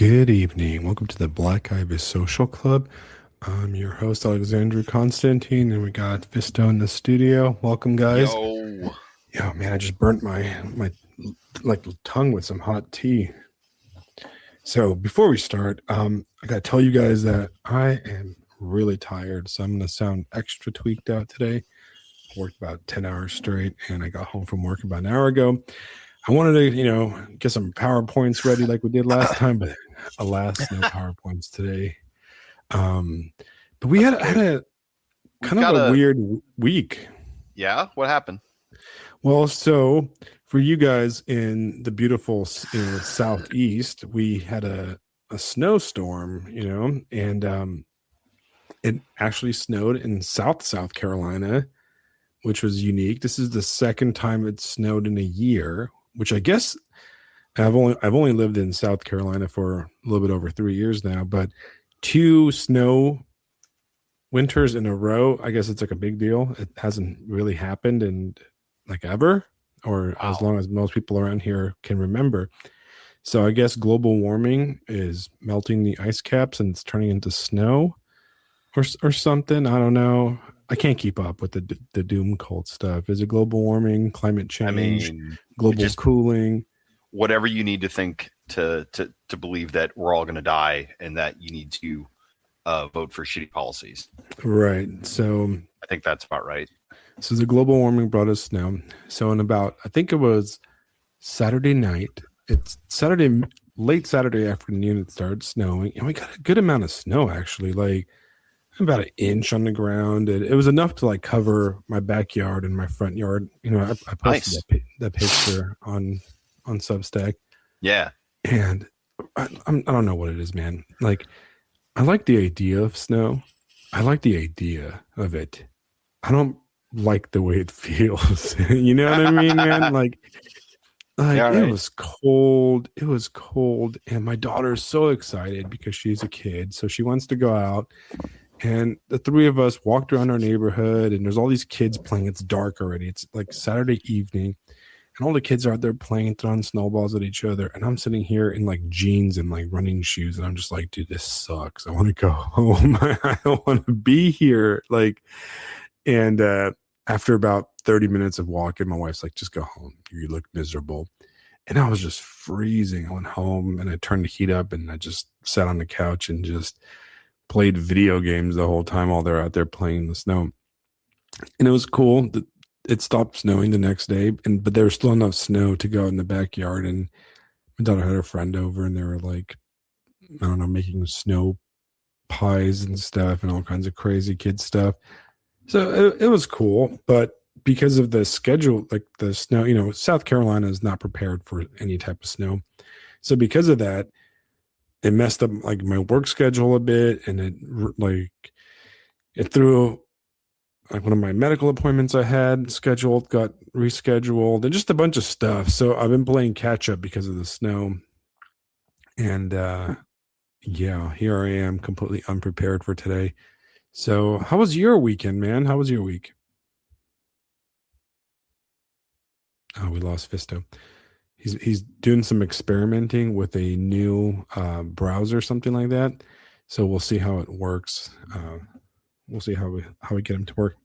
Good evening. Welcome to the Black Ibis Social Club. I'm your host, Alexandru Constantine, and we got Fisto in the studio. Welcome, guys. Yo, Yeah, man, I just burnt my like tongue with some hot tea. So before we start, I gotta tell you guys that I am really tired, so I'm gonna sound extra tweaked out today. I worked about 10 hours straight, and I got home from work about an hour ago. I wanted to, get some PowerPoints ready like we did last time, but alas, no PowerPoints today. Um, but we that's had okay. a We've kind of got a a weird week. yeah. What happened? Well, so for you guys in the beautiful, southeast, we had a snowstorm, and it actually snowed in South Carolina, which was unique. This is the second time it snowed in a year, which I guess I've only lived in South Carolina for a little bit over 3 years now, but two snow winters in a row, I guess it's like a big deal. It hasn't really happened in like ever, or as Wow. long as most people around here can remember. So I guess global warming is melting the ice caps and it's turning into snow or something. I don't know. I can't keep up with the doom cult stuff. Is it global warming, climate I change, mean, it global just cooling? whatever you need to think to believe that we're all going to die and that you need to vote for shitty policies. Right. I think that's about right. So the global warming brought us snow. So in about, I think it was Saturday night. It's late Saturday afternoon. It started snowing, and we got a good amount of snow actually, like about an inch on the ground. It was enough to like cover my backyard and my front yard. I posted Nice. that picture on Substack, Yeah. and I don't know what it is, man. Like I like the idea of snow. I like the idea of it. I don't like the way it feels. You know what I mean, man? Like Yeah. it Right. was cold. It was cold. And my daughter's so excited because she's a kid. So she wants to go out. And the three of us walked around our neighborhood and there's all these kids playing. It's dark already. It's like Saturday evening. And all the kids are out there playing, throwing snowballs at each other. And I'm sitting here in like jeans and like running shoes. And I'm just like, dude, this sucks. I want to go home. I don't want to be here. And after about 30 minutes of walking, my wife's like, just go home. You look miserable. And I was just freezing. I went home and I turned the heat up and I just sat on the couch and just played video games the whole time while they're out there playing in the snow. And it was cool. It stopped snowing the next day, but there was still enough snow to go in the backyard. And my daughter had a friend over and they were like, I don't know, making snow pies and stuff and all kinds of crazy kid stuff. So it was cool, but because of the schedule, like the snow, South Carolina is not prepared for any type of snow. So because of that, it messed up like my work schedule a bit, and it threw like one of my medical appointments I had scheduled got rescheduled, and just a bunch of stuff. So I've been playing catch up because of the snow, and yeah, here I am completely unprepared for today. So how was your weekend, man? How was your week? Oh, we lost Fisto. He's doing some experimenting with a new browser, something like that. So we'll see how it works. We'll see how we get him to work.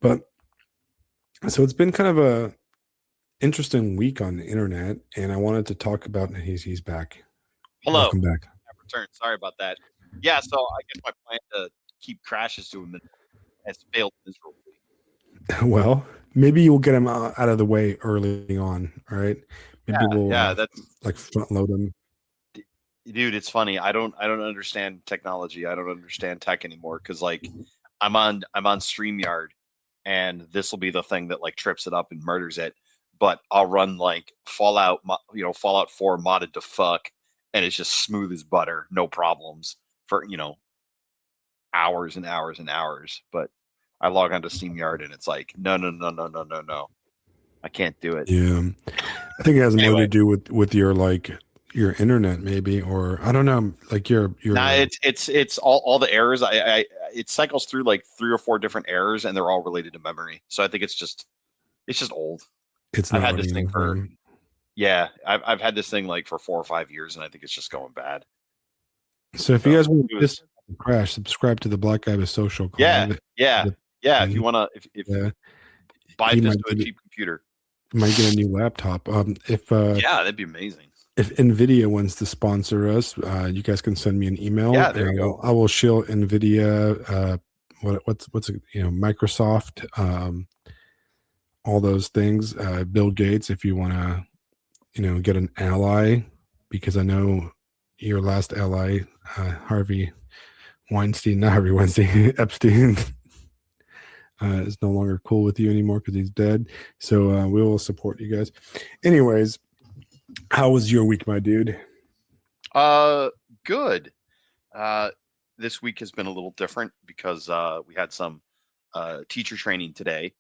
But so it's been kind of a interesting week on the internet, and I wanted to talk about. And he's back. Hello. Welcome back. Return. Sorry about that. Yeah. So I guess my plan to keep crashes to a minimum has failed miserably. Well, maybe you'll get him out of the way early on. All right. Maybe we'll Yeah. That's like front load him. dude. It's funny. I don't understand technology. I don't understand tech anymore because like I'm on StreamYard and this will be the thing that like trips it up and murders it. But I'll run like Fallout 4 modded to fuck, and it's just smooth as butter, no problems for hours and hours and hours. But I log onto SteamYard and it's like no no no no no no no, I can't do it. Yeah, I think it has more Anyway, to do with your like your internet, maybe, or I don't know, like nah, your it's all the errors. I it cycles through like 3 or 4 different errors, and they're all related to memory. So I think it's just old. it's I've not had this running thing on for home. Yeah, I've had this thing like for 4 or 5 years, and I think it's just going bad. So if you So guys want it this was, to crash, subscribe to the Black Guy with Social yeah, Club. yeah, yeah. If And you want to, if uh, buy he this might to a get cheap computer, might get a new laptop. yeah, that'd be amazing. If Nvidia wants to sponsor us, you guys can send me an email, Yeah, there and you go. I will shill Nvidia. What's it, Microsoft, all those things. Bill Gates, if you want to, get an ally, because I know your last ally, Harvey Weinstein, not Harvey Weinstein, Epstein, is no longer cool with you anymore because he's dead. So we will support you guys. Anyways, how was your week, my dude? Uh, Good. Uh, this week has been a little different because we had some teacher training today,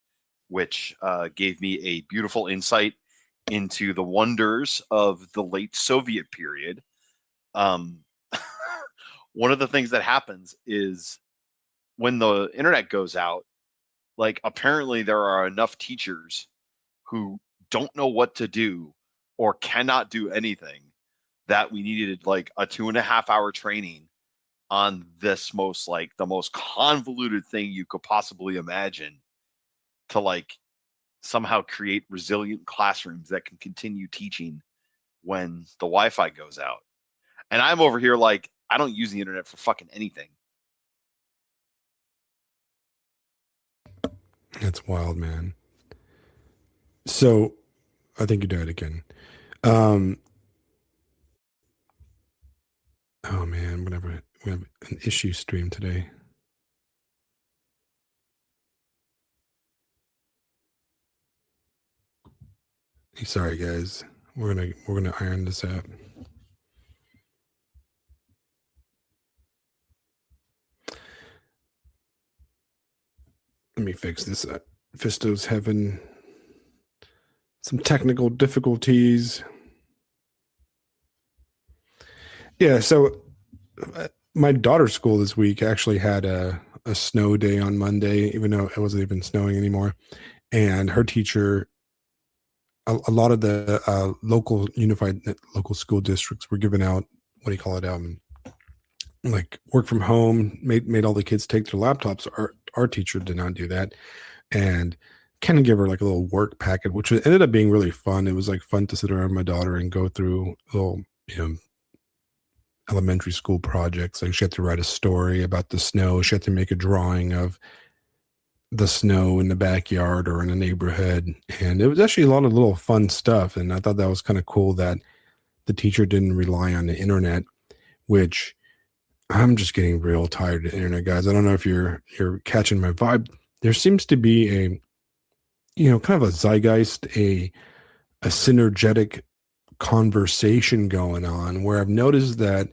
which gave me a beautiful insight into the wonders of the late Soviet period. Um, One of the things that happens is when the internet goes out, like apparently there are enough teachers who don't know what to do or cannot do anything that we needed like a 2.5 hour training on this most like the most convoluted thing you could possibly imagine to like somehow create resilient classrooms that can continue teaching when the Wi-Fi goes out. And I'm over here like I don't use the internet for fucking anything. That's wild, man. So I think you died again. Um, oh man, whatever. We have an issue stream today. Sorry, guys. We're gonna iron this out. Let me fix this. Fisto's having some technical difficulties. Yeah, so my daughter's school this week actually had a snow day on Monday, even though it wasn't even snowing anymore. And her teacher, a lot of the local unified local school districts were giving out, what do you call it? Like work from home, made all the kids take their laptops. Our teacher did not do that, and kind of give her like a little work packet, which ended up being really fun. It was like fun to sit around with my daughter and go through little, elementary school projects. Like she had to write a story about the snow. She had to make a drawing of the snow in the backyard or in a neighborhood. And it was actually a lot of little fun stuff. And I thought that was kind of cool that the teacher didn't rely on the internet, which I'm just getting real tired of the internet, guys. I don't know if you're catching my vibe. There seems to be kind of a zeitgeist, a synergetic conversation going on where I've noticed that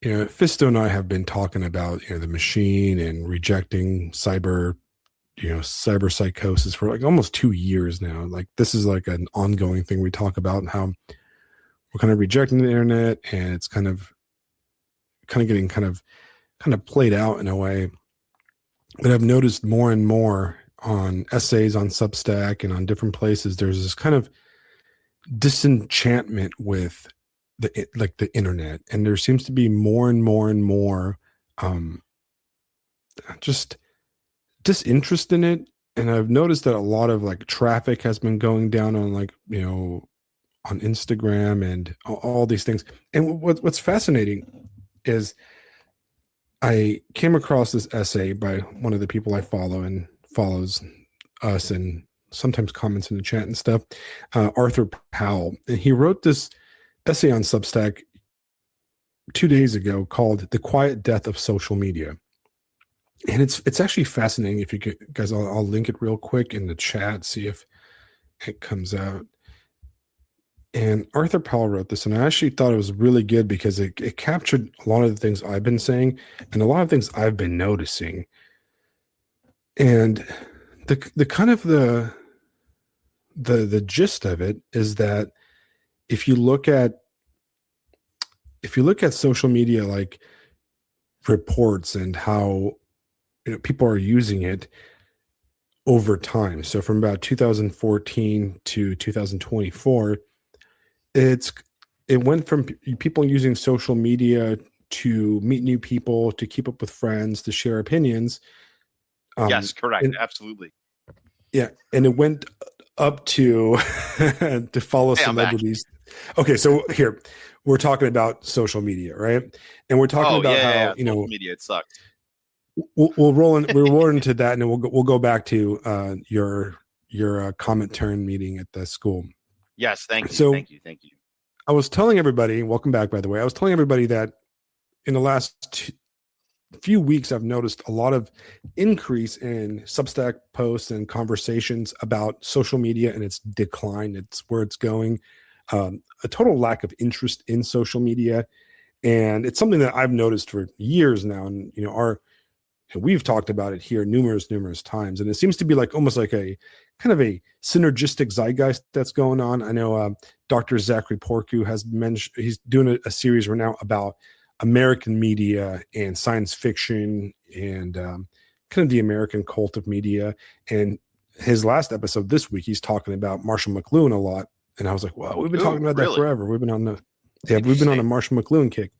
Fisto and I have been talking about the machine and rejecting cyber psychosis for like almost 2 years now. Like this is like an ongoing thing we talk about, and how we're kind of rejecting the internet, and it's kind of getting kind of played out in a way. But I've noticed more and more on essays on Substack and on different places, there's this kind of disenchantment with the internet, and there seems to be more and more and more um just disinterest in it. And I've noticed that a lot of like traffic has been going down on like on Instagram and all these things. And what's fascinating is I came across this essay by one of the people I follow and follows us and sometimes comments in the chat and stuff, Arthur Powell. And he wrote this essay on Substack 2 days ago called "The Quiet Death of Social Media." And it's actually fascinating. If you guys, I'll link it real quick in the chat, see if it comes out. And Arthur Powell wrote this, and I actually thought it was really good because it captured a lot of the things I've been saying and a lot of things I've been noticing. And the kind of the gist of it is that if you look at social media like reports and how people are using it over time. So from about 2014 to 2024, it went from people using social media to meet new people, to keep up with friends, to share opinions. Yes, correct. And, Absolutely. yeah, and it went up to to follow Hey, I'm back. celebrities. Okay, so here we're talking about social media, right? And we're talking Oh about yeah, yeah, how yeah. Social media, it sucks. we'll roll into that, and then we'll go back to your comment turn meeting at the school. Yes, thank you, So thank you, thank you. I was telling everybody, welcome back, by the way. I was telling everybody that in the last few weeks, I've noticed a lot of increase in Substack posts and conversations about social media and its decline. It's where it's going. A total lack of interest in social media, and it's something that I've noticed for years now. And we've talked about it here numerous times, and it seems to be like almost like a kind of a synergistic zeitgeist that's going on. I know Dr. Zachary Porku has mentioned he's doing a series right now about American media and science fiction and kind of the American cult of media. And his last episode this week, he's talking about Marshall McLuhan a lot, and I was like, "Wow, we've been talking Ooh, about that really? forever. We've been on a Interesting. Marshall McLuhan kick."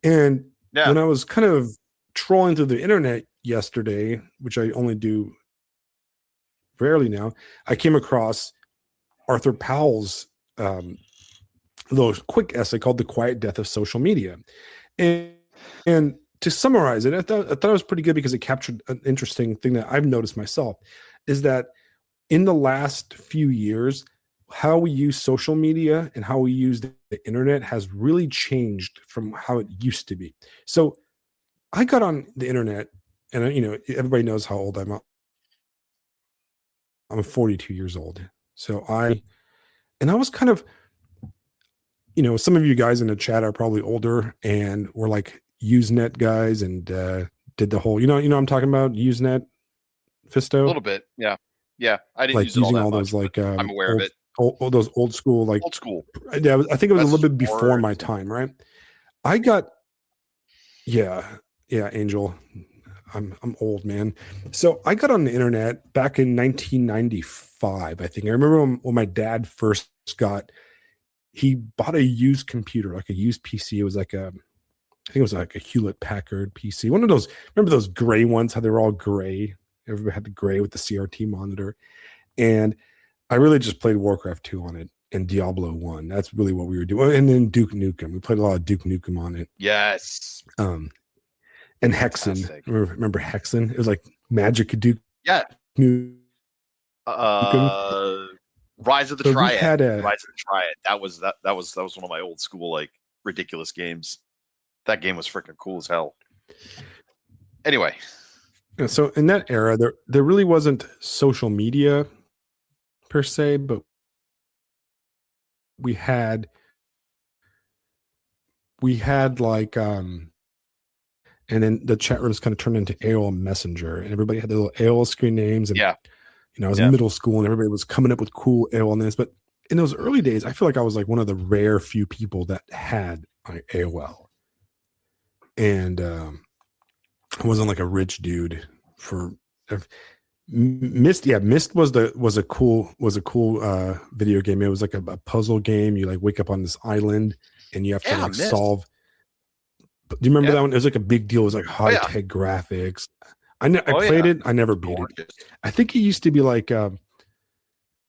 And Yeah. when I was kind of trolling through the internet yesterday, which I only do rarely now, I came across Arthur Powell's little quick essay called "The Quiet Death of Social Media," and and to summarize it, I thought it was pretty good because it captured an interesting thing that I've noticed myself, is that in the last few years, how we use social media and how we use the internet has really changed from how it used to be. So I got on the internet, and everybody knows how old I'm. I'm 42 years old. So I was kind of, some of you guys in the chat are probably older and were like Usenet guys and did the whole, I'm talking about Usenet, A Fisto, little bit. Yeah. Yeah. I didn't like use it all using that all those much, but like I'm aware of it. all those old school, like, Old school. yeah, I think it was a little Message bit before my boards. time, right? I got, yeah, yeah, Angel. I'm old, man. So I got on the internet back in 1995. I think I remember when my dad first he bought a used computer, like a used PC. It was like I think it was like a Hewlett Packard PC. One of those, remember those gray ones, how they were all gray? Everybody had the gray with the CRT monitor. And I really just played Warcraft 2 on it and Diablo 1. That's really what we were doing. And then Duke Nukem. We played a lot of Duke Nukem on it. Yes. And Hexen. Fantastic. Remember Hexen? It was like Magic Duke Yeah. Nukem. Rise of the So we Triad. had Rise of the Triad. That was one of my old school like ridiculous games. That game was freaking cool as hell. Anyway, so in that era, there really wasn't social media per se, but we had like and then the chat rooms kind of turned into AOL Messenger, and everybody had their little AOL screen names. And yeah, I was in middle school, and everybody was coming up with cool AOL names. But in those early days, I feel like I was like one of the rare few people that had AOL, and I wasn't like a rich dude for. Myst was a cool video game. It was like a puzzle game. You like wake up on this island and you have to like Myst. solve. Do you remember that one? It was like a big deal. It was like high tech graphics. I played it. I never beat it. I think it used to be like I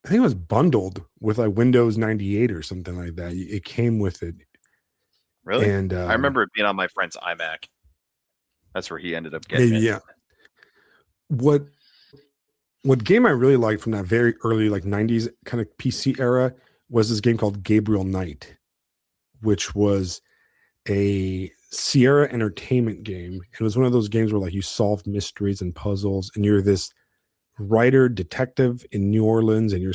think it was bundled with like Windows 98 or something like that. It came with it. Really? And I remember it being on my friend's iMac. That's where he ended up getting it. Yeah. What game I really liked from that very early like 90s kind of PC era was this game called Gabriel Knight, which was a Sierra Entertainment game. It was one of those games where like you solve mysteries and puzzles, and you're this writer detective in New Orleans, and you're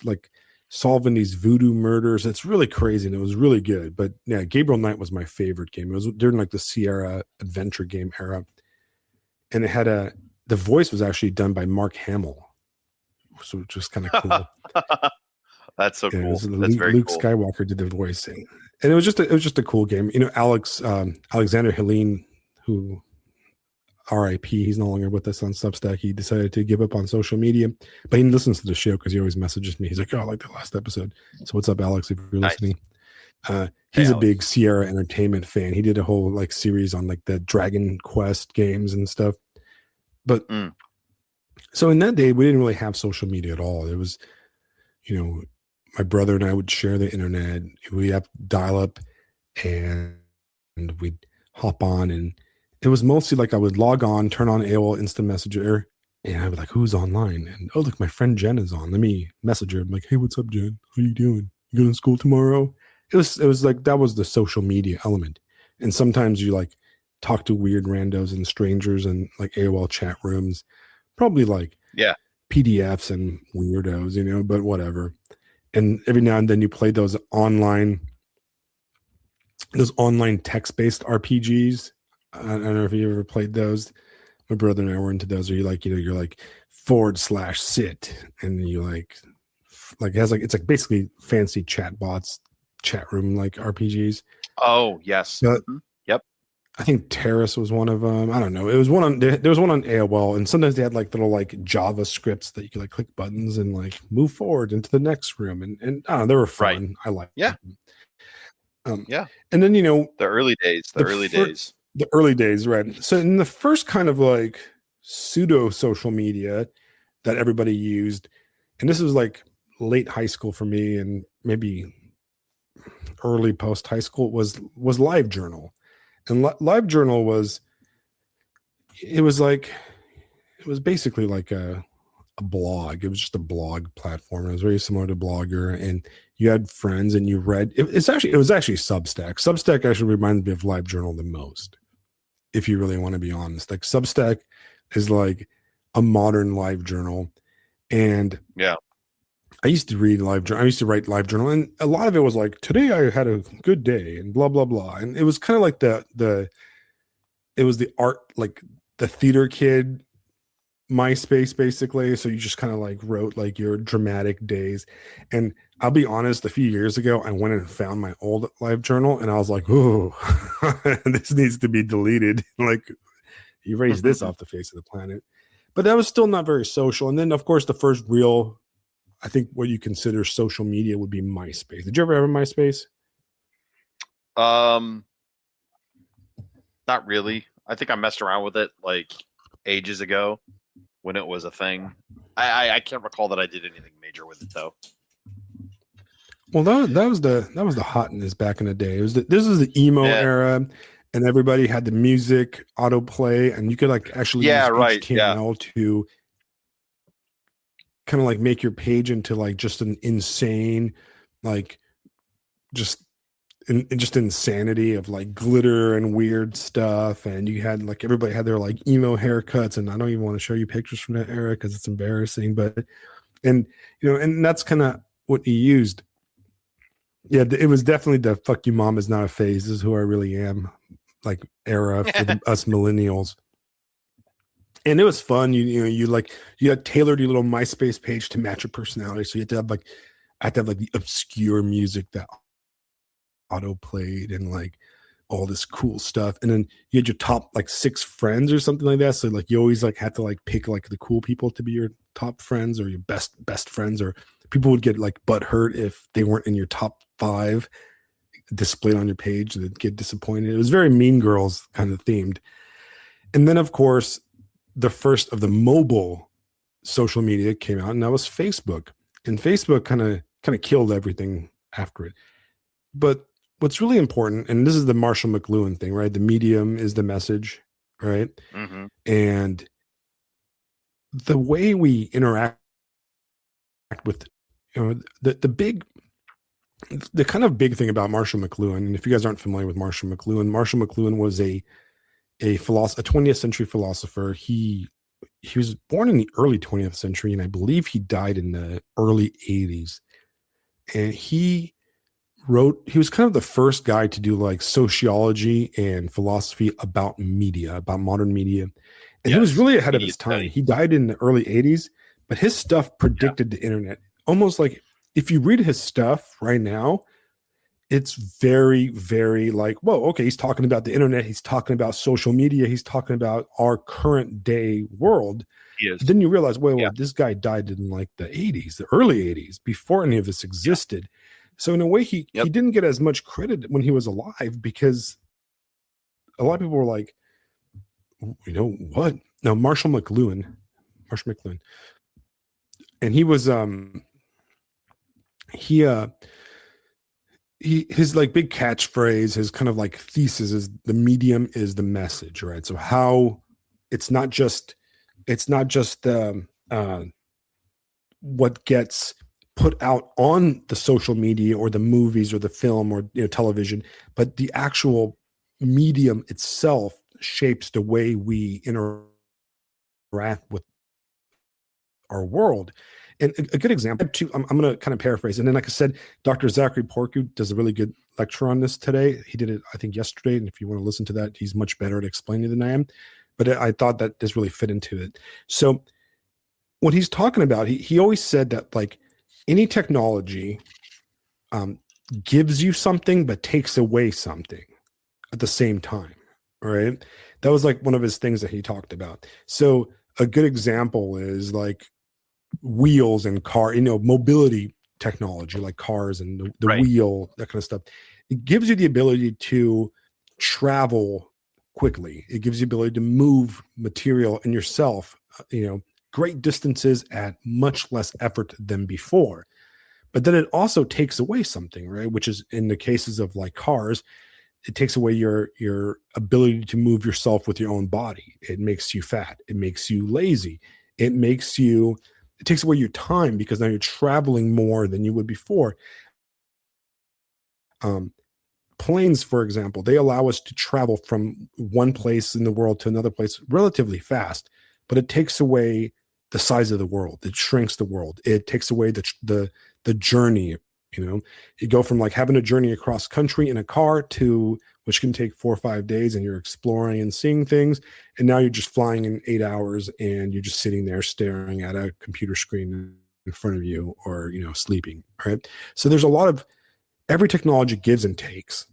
like solving these voodoo murders. It's really crazy, and it was really good. But yeah, Gabriel Knight was my favorite game. It was during like the Sierra adventure game era, and it had the voice was actually done by Mark Hamill, so which was kind of cool. That's so cool. That's very Luke cool. Skywalker did the voicing, and it was just a cool game. Alexander Helene, who R.I.P. He's no longer with us on Substack. He decided to give up on social media, but he listens to the show because he always messages me. He's like, "Oh, I like the last episode." So what's up, Alex? If you're listening, Hey, He's a big Alex. Sierra Entertainment fan. He did a whole like series on like the Dragon Quest games and stuff. But Mm, so in that day, we didn't really have social media at all. It was, you know, my brother and I would share the internet. We have dial up and we'd hop on, and it was mostly like I would log on, turn on AOL Instant Messenger, and I'd be like, "Who's online?" And oh, look, my friend Jen is on. Let me message her. I'm like, "Hey, what's up, Jen? How you doing? You going to school tomorrow?" It was like that was the social media element, and sometimes you like talk to weird randos and strangers and like AOL chat rooms, probably like yeah. PDFs and weirdos, but whatever. And every now and then you play those online text-based RPGs. I don't know if you ever played those. My brother and I were into those. Or you're like /sit, and you like it has like it's like basically fancy chat bots, chat room like RPGs. Oh, yes. But Yep. I think Terrace was one of them. I don't know. It was one on there was one on AOL, and sometimes they had like little like Java scripts that you could like click buttons and like move forward into the next room, and I don't know, they were Right. fun. I liked Yeah. them. Um, Yeah. and then The early days. The the early fir- days. the early days, right? So in the first kind of like pseudo social media that everybody used, and this was like late high school for me, and maybe early post high school was LiveJournal, and LiveJournal was like it was basically like a blog. It was just a blog platform. It was very similar to Blogger, and you had friends and you read. It was actually Substack. Substack actually reminds me of LiveJournal the most, if you really want to be honest. Like Substack is like a modern LiveJournal, and Yeah. I used to read LiveJournal. I used to write LiveJournal, and a lot of it was like, "Today I had a good day," and blah blah blah. And it was kind of like the it was the art, like the theater kid MySpace, basically. So you just kind of like wrote like your dramatic days. And I'll be honest, a few years ago, I went and found my old LiveJournal, and I was like, "Oh, this needs to be deleted." Like, erase this off the face of the planet. But that was still not very social. And then, of course, the first real, I think, what you consider social media would be MySpace. Did you ever have a MySpace? um, Not really. I think I messed around with it like ages ago when it was a thing. I can't recall that I did anything major with it though. Well, that was the hotness back in the day. This is the emo Yeah. era, and everybody had the music autoplay, and you could like actually Yeah. use Right. Yeah. HTML to kind of like make your page into like just an insane, like just just insanity of like glitter and weird stuff. And you had like everybody had their like emo haircuts, and I don't even want to show you pictures from that era because it's embarrassing. But and and that's kind of what he used. Yeah, it was definitely the "fuck you, mom" is not a phase. This is who I really am, like era for us millennials. And it was fun. You had tailored your little MySpace page to match your personality. So you had to have like I had to have like the obscure music that auto played and like all this cool stuff. And then you had your top like 6 friends or something like that. So like you always like had to like pick like the cool people to be your top friends or your best friends, or people would get like butt hurt if they weren't in your top 5 displayed on your page. They'd get disappointed. It was very Mean Girls kind of themed. And then of course the first of the mobile social media came out, and that was Facebook. And Facebook kind of killed everything after it. But what's really important, and this is the Marshall McLuhan thing, right? The medium is the message, right? Mm-hmm. And the way we interact with, the kind of big thing about Marshall McLuhan, and if you guys aren't familiar with Marshall McLuhan was a 20th century philosopher. He was born in the early 20th century, and I believe he died in the early 80s. And he was kind of the first guy to do like sociology and philosophy about media, about modern media. And he was Yes. really ahead of Media his time. study. He died in the early 80s, but his stuff predicted the internet. Almost like if you read his stuff right now, it's very, very like, whoa, okay, he's talking about the internet, he's talking about social media, he's talking about our current day world. He is. But then you realize, wait, Yeah. this guy died in like the 80s, the early 80s, before any of this existed. So in a way, he Yep. didn't get as much credit when he was alive because a lot of people were like, what? No, Marshall McLuhan, and he was he his like big catchphrase, his kind of like thesis is the medium is the message, right? So how it's not just what gets put out on the social media or the movies or the film or television, but the actual medium itself shapes the way we interact with our world. And a good example, too, I'm going to kind of paraphrase. And then, like I said, Dr. Zachary Porku does a really good lecture on this today. He did it, I think, yesterday. And if you want to listen to that, he's much better at explaining than I am. But I thought that this really fit into it. So what he's talking about, he always said that like any technology gives you something, but takes away something at the same time. Right. That was like one of his things that he talked about. So a good example is like wheels and car, mobility technology like cars and the Right. wheel, that kind of stuff. It gives you the ability to travel quickly. It gives you the ability to move material and yourself, great distances at much less effort than before. But then it also takes away something, right? Which is in the cases of like cars, it takes away your ability to move yourself with your own body. It makes you fat. It makes you lazy. It takes away your time because now you're traveling more than you would before. Planes, for example, they allow us to travel from one place in the world to another place relatively fast, but it takes away the size of the world. It shrinks the world. It takes away the journey. You go from like having a journey across country in a car to which can take 4 or 5 days, and you're exploring and seeing things. And now you're just flying in 8 hours, and you're just sitting there staring at a computer screen in front of you, or sleeping. Right. So there's a lot of every technology gives and takes.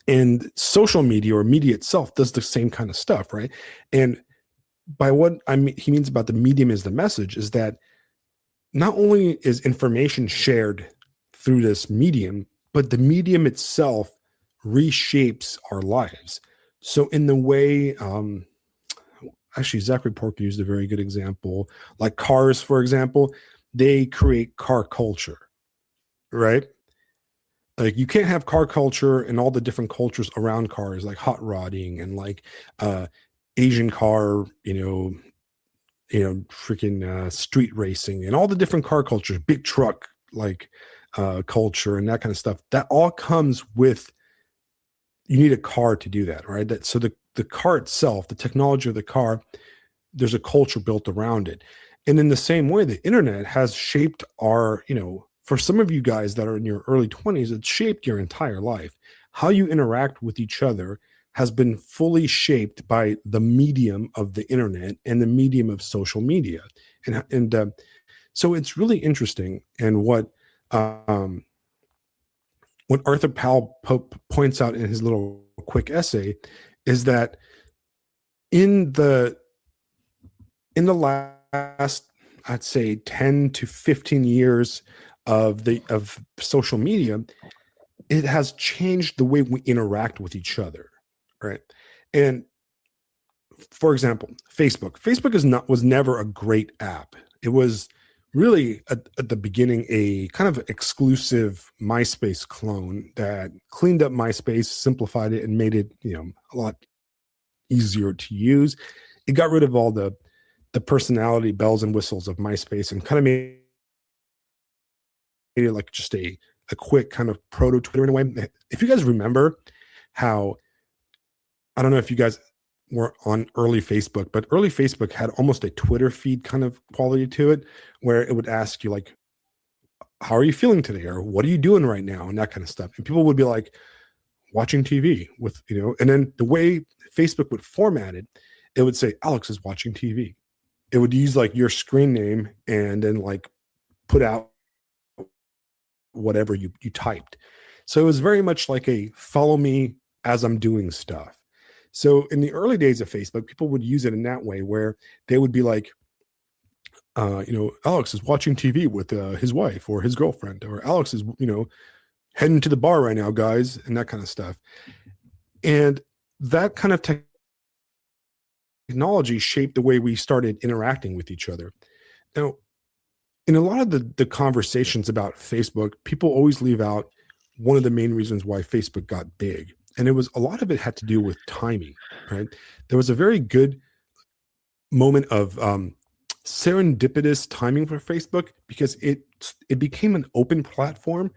And social media or media itself does the same kind of stuff, right? And by what he means about the medium is the message is that not only is information shared through this medium, but the medium itself reshapes our lives. So in the way, actually, Zachary Pork used a very good example, like cars, for example, they create car culture, right? Like you can't have car culture and all the different cultures around cars, like hot rodding and like Asian car, freaking street racing and all the different car cultures, big truck like culture and that kind of stuff. That all comes with you need a car to do that, right? So the car itself, the technology of the car, there's a culture built around it. And in the same way, the internet has shaped our, for some of you guys that are in your early 20s, it's shaped your entire life. How you interact with each other has been fully shaped by the medium of the internet and the medium of social media. And so it's really interesting. And what Arthur Powell points out in his little quick essay is that in the last, I'd say 10 to 15 years of social media, it has changed the way we interact with each other, right? And for example, Facebook was never a great app. It was really at the beginning a kind of exclusive MySpace clone that cleaned up MySpace, simplified it, and made it a lot easier to use. It got rid of all the personality bells and whistles of MySpace and kind of made it like just a quick kind of proto Twitter in a way. If you guys remember how, I don't know if you guys were on early Facebook, but early Facebook had almost a Twitter feed kind of quality to it, where it would ask you like, how are you feeling today? Or what are you doing right now? And that kind of stuff. And people would be like watching TV with, and then the way Facebook would format it, it would say, Alex is watching TV. It would use like your screen name and then like put out whatever you typed. So it was very much like a follow me as I'm doing stuff. So in the early days of Facebook, people would use it in that way where they would be like, Alex is watching TV with his wife or his girlfriend, or Alex is, heading to the bar right now, guys, and that kind of stuff. And that kind of technology shaped the way we started interacting with each other. Now, in a lot of the conversations about Facebook, people always leave out one of the main reasons why Facebook got big. And it was a lot of it had to do with timing, right? There was a very good moment of serendipitous timing for Facebook because it became an open platform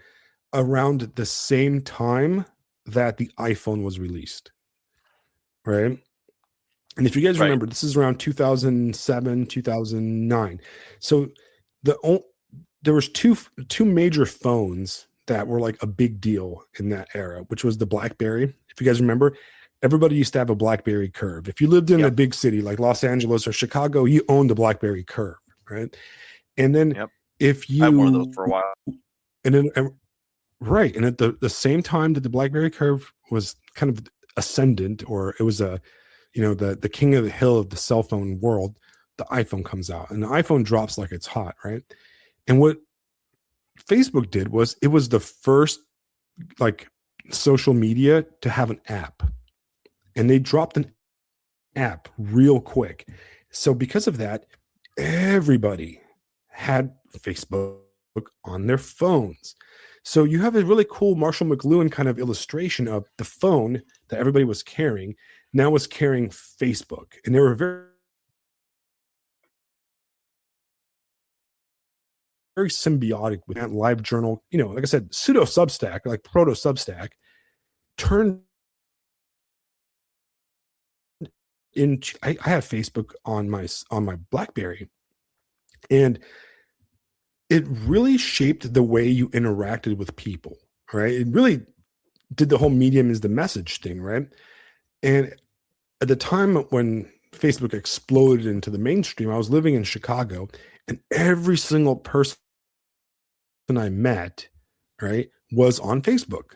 around the same time that the iPhone was released, right? And if you guys Right. remember, this is around 2007, 2009. So the there was two major phones that were like a big deal in that era, which was the BlackBerry. If you guys remember, everybody used to have a BlackBerry Curve. If you lived in a Yep. big city like Los Angeles or Chicago, you owned a BlackBerry Curve, right? And then Yep. if I had one of those you for a while. and then right, and at the same time that the BlackBerry Curve was kind of ascendant, or it was the king of the hill of the cell phone world, the iPhone comes out, and the iPhone drops like it's hot, right? And what Facebook did was it was the first like social media to have an app, and they dropped an app real quick. So because of that, everybody had Facebook on their phones. So you have a really cool Marshall McLuhan kind of illustration of the phone that everybody was carrying now was carrying Facebook, and they were very symbiotic with that live journal. Like I said, pseudo Substack, like proto Substack, turned into. I have Facebook on my BlackBerry, and it really shaped the way you interacted with people. Right? It really did the whole medium is the message thing, right? And at the time when Facebook exploded into the mainstream, I was living in Chicago, and every single person I met, right, was on Facebook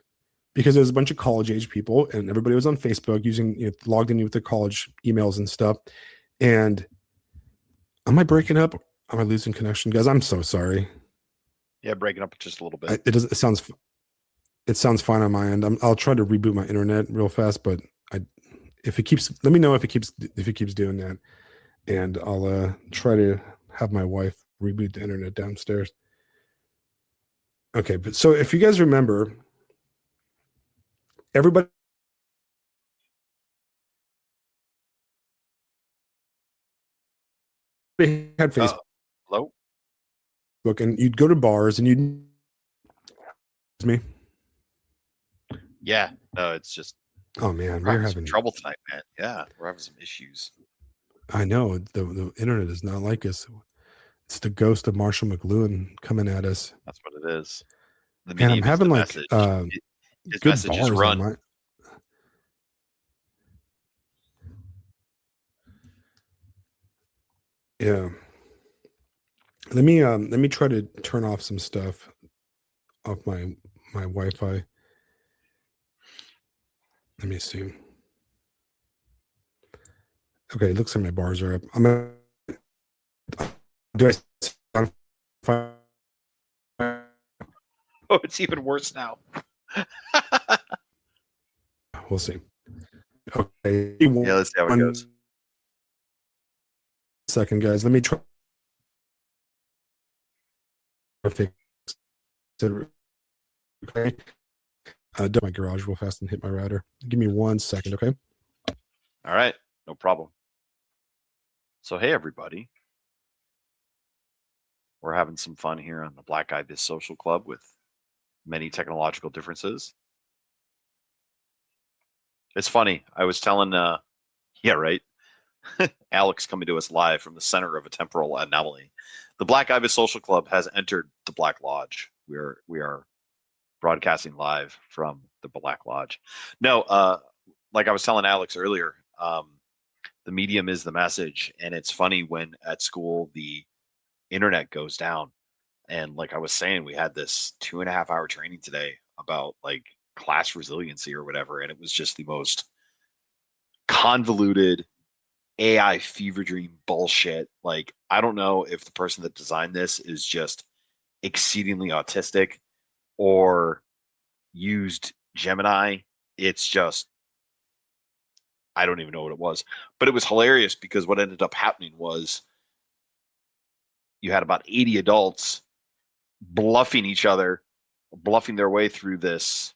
because there was a bunch of college age people and everybody was on Facebook using, logged in with their college emails and stuff. And am I breaking up? Am I losing connection, guys? I'm so sorry. Yeah, breaking up just a little bit. It sounds fine on my end. I'll try to reboot my internet real fast, but if it keeps, let me know if it keeps doing that, and I'll try to have my wife reboot the internet downstairs. Okay, but so if you guys remember, everybody had Facebook, Hello. and you'd go to bars and you'd me. Yeah. No, it's just Oh man, we're we're having some having. trouble tonight, man. Yeah, we're having some issues. I know the internet is not like us. It's the ghost of Marshall McLuhan coming at us, That's what it is. The and I'm medium is having the like message. His good message is bars on run. my. Yeah, let me try to turn off some stuff off my Wi-Fi. Let me see. Okay, it looks like my bars are up. Do I sound fine? Oh, it's even worse now. We'll see. Okay, Yeah, let's see how it one goes. second, guys. Let me try to fix it. Okay, do my garage real fast and hit my router. Give me 1 second, okay? All right, no problem. So, hey, everybody. We're having some fun here on the Black Ibis Social Club with many technological differences. It's funny. I was telling, yeah, right. Alex coming to us live from the center of a temporal anomaly. The Black Ibis Social Club has entered the Black Lodge. We are broadcasting live from the Black Lodge. No, like I was telling Alex earlier, the medium is the message, and it's funny when at school the internet goes down. And like I was saying, we had this 2.5 hour training today about like class resiliency or whatever, and it was just the most convoluted AI fever dream bullshit. Like, I don't know if the person that designed this is just exceedingly autistic or used Gemini. It's just, I don't even know what it was. But it was hilarious because what ended up happening was you had about 80 adults bluffing each other, bluffing their way through this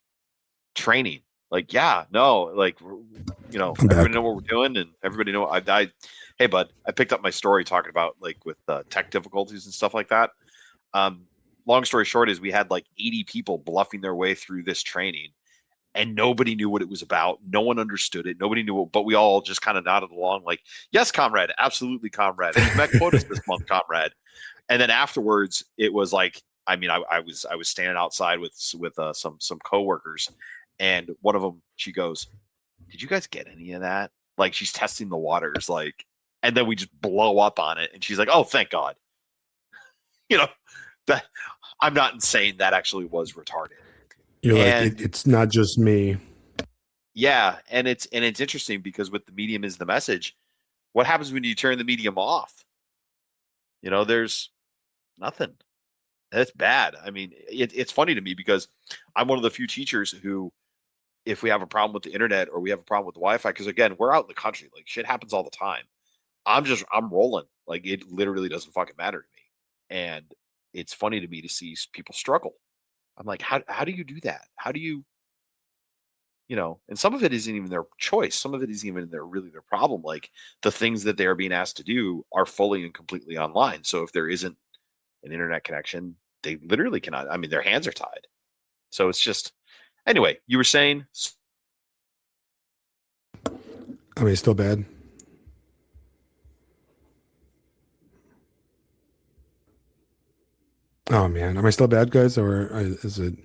training. Like, yeah, no, like, I'm back. everybody know what we're doing, and everybody know. Hey, bud, I picked up my story talking about like with tech difficulties and stuff like that. Um, Long story short is we had like 80 people bluffing their way through this training, and nobody knew what it was about. No one understood it. Nobody knew it, but we all just kind of nodded along, like, yes, comrade, absolutely, comrade. And you've met quotas this month, comrade. And then afterwards, it was like, I mean, I was standing outside with some coworkers, and one of them, she goes, "Did you guys get any of that?" Like, she's testing the waters, like, and then we just blow up on it, and she's like, "Oh, thank God." You know that I'm not saying that actually was retarded, You're like, and it's not just me. yeah, and it's interesting because with the medium is the message. What happens when you turn the medium off? There's nothing. That's bad. I mean, it's funny to me because I'm one of the few teachers who, if we have a problem with the internet or we have a problem with the Wi-Fi, because again, we're out in the country, like shit happens all the time. I'm rolling. Like, it literally doesn't fucking matter to me, and it's funny to me to see people struggle. I'm like, how do you do that? How do you, and some of it isn't even their choice. Some of it isn't even their problem. Like, the things that they are being asked to do are fully and completely online. So if there isn't an internet connection, they literally cannot. I mean, their hands are tied. So it's just, anyway, you were saying, I mean, it's still bad. Oh man, am I still bad, guys, or is it?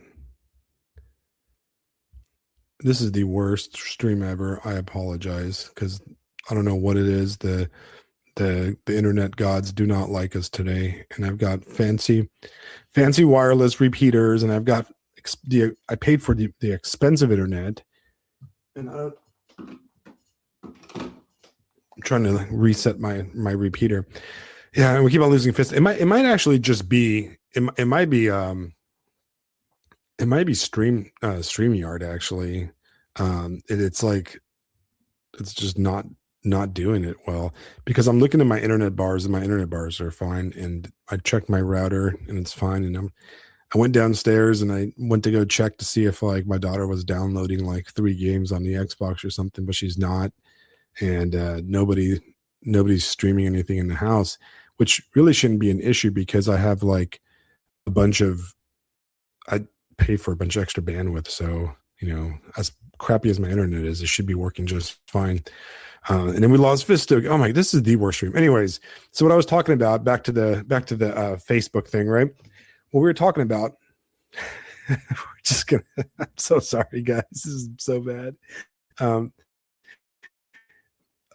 This is the worst stream ever. I apologize because I don't know what it is. The internet gods do not like us today, and I've got fancy wireless repeaters, and I've got I paid for the expensive internet, and I'm trying to reset my repeater. Yeah, and we keep on losing fist. It might actually just be it might be it might be StreamYard actually. It's like it's just not doing it well because I'm looking at my internet bars and my internet bars are fine, and I checked my router and it's fine, and I went downstairs and I went to go check to see if like my daughter was downloading like 3 games on the Xbox or something, but she's not, and nobody's streaming anything in the house, which really shouldn't be an issue because I have like a bunch of I pay for a bunch of extra bandwidth, so as crappy as my internet is, it should be working just fine. And then we lost Vista. Oh my, this is the worst stream. Anyways, so what I was talking about, back to the Facebook thing, right? What we were talking about, we're just gonna. I'm so sorry, guys. This is so bad. Um,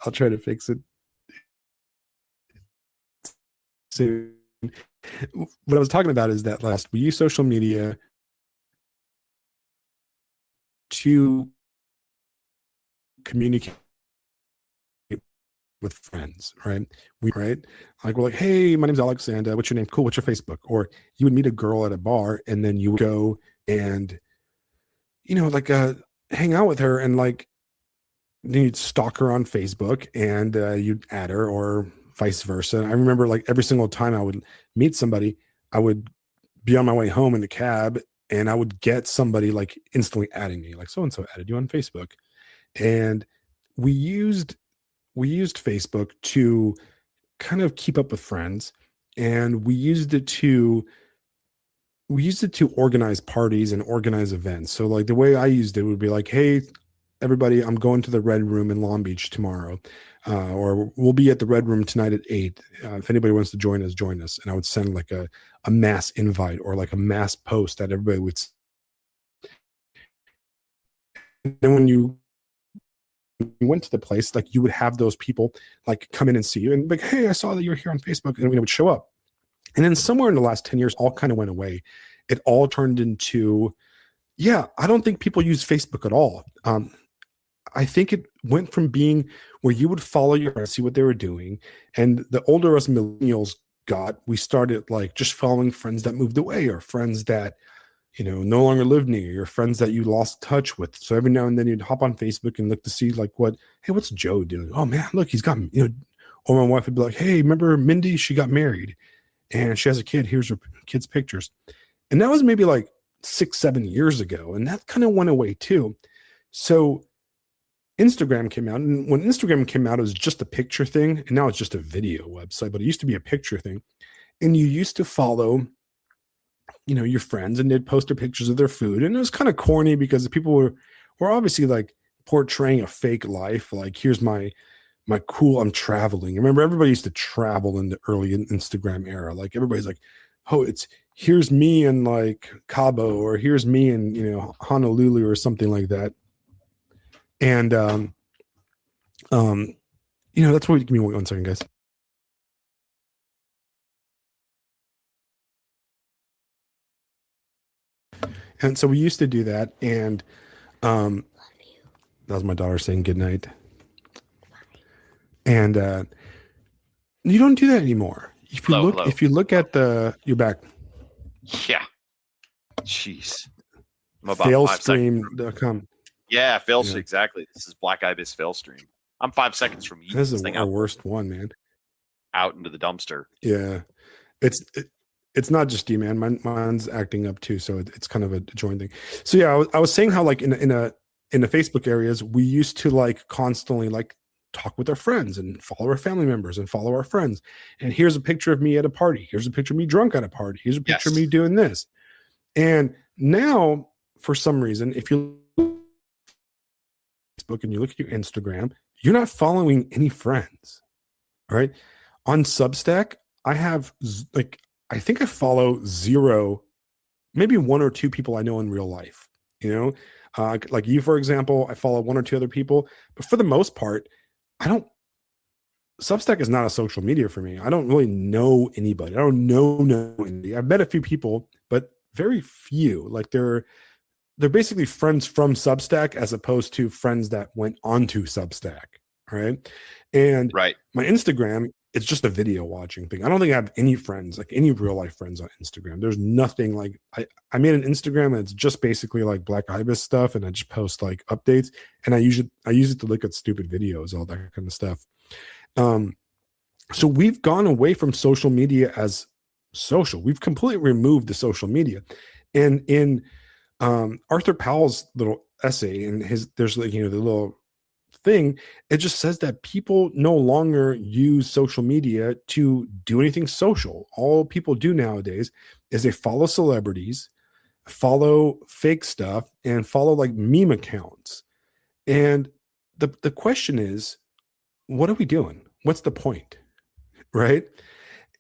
I'll try to fix it soon. What I was talking about is that we use social media to communicate with friends, right? Like, we're like, hey, my name's Alex, and what's your name? Cool. What's your Facebook? Or you would meet a girl at a bar, and then you would go and like hang out with her, and like you'd stalk her on Facebook, and you'd add her, or vice versa. I remember like every single time I would meet somebody, I would be on my way home in the cab, and I would get somebody like instantly adding me, like so and so added you on Facebook, and we used Facebook to kind of keep up with friends, and we used it to organize parties and organize events. So like the way I used it would be like, hey, everybody, I'm going to the Red Room in Long Beach tomorrow, or we'll be at the Red Room tonight at 8. If anybody wants to join us, join us. And I would send like a mass invite or like a mass post that everybody would. And then when you went to the place, like you would have those people like come in and see you and like, hey, I saw that you're here on Facebook, and it would show up. And then somewhere in the last 10 years, all kind of went away. It all turned into, yeah, I don't think people use Facebook at all. I think it went from being where you would follow your friends, see what they were doing, and the older us millennials got, we started like just following friends that moved away or friends that no longer live near you, or friends that you lost touch with. So every now and then you'd hop on Facebook and look to see like hey, what's Joe doing? Oh man, look, he's got or my wife would be like, hey, remember Mindy? She got married and she has a kid. Here's her kid's pictures. And that was maybe like 6, 7 years ago. And that kind of went away too. So Instagram came out. And when Instagram came out, it was just a picture thing. And now it's just a video website, but it used to be a picture thing. And you used to follow, your friends, and they'd post their pictures of their food. And it was kind of corny because the people were obviously like portraying a fake life. Like, here's my cool, I'm traveling. Remember, everybody used to travel in the early Instagram era. Like everybody's like, oh, it's here's me in like Cabo, or here's me in Honolulu or something like that. And that's what. Give me 1 second, guys. And so we used to do that, and that was my daughter saying good night. And you don't do that anymore. If you look at you're back. Yeah. Jeez. I'm about Failstream.com. Yeah, Failstream, exactly. This is Black Ibis Failstream. I'm 5 seconds from eating this is thing our worst one, man. Out into the dumpster. Yeah. It's not just you, man. Mine's acting up too, so it's kind of a joint thing. So yeah, I was saying how like in the Facebook areas, we used to like constantly like talk with our friends and follow our family members and follow our friends. And here's a picture of me at a party. Here's a picture of me drunk at a party. Here's a picture of me doing this. And now, for some reason, if you look at Facebook and you look at your Instagram, you're not following any friends. All right. On Substack, I think I follow 0, maybe 1 or 2 people I know in real life. Like you, for example, I follow 1 or 2 other people, but for the most part, Substack is not a social media for me. I don't really know anybody. I don't know anybody. I've met a few people, but very few. Like they're basically friends from Substack as opposed to friends that went onto Substack. Right. And my Instagram, it's just a video watching thing. I don't think I have any friends, like any real life friends on Instagram. There's nothing like I made an Instagram and it's just basically like Black Ibis stuff. And I just post like updates, and I use it to look at stupid videos, all that kind of stuff. So we've gone away from social media as social. We've completely removed the social media. And in Arthur Powell's little essay, and there's like, the little thing, it just says that people no longer use social media to do anything social. All people do nowadays is they follow celebrities, follow fake stuff, and follow like meme accounts. And the question is, what are we doing? What's the point? Right?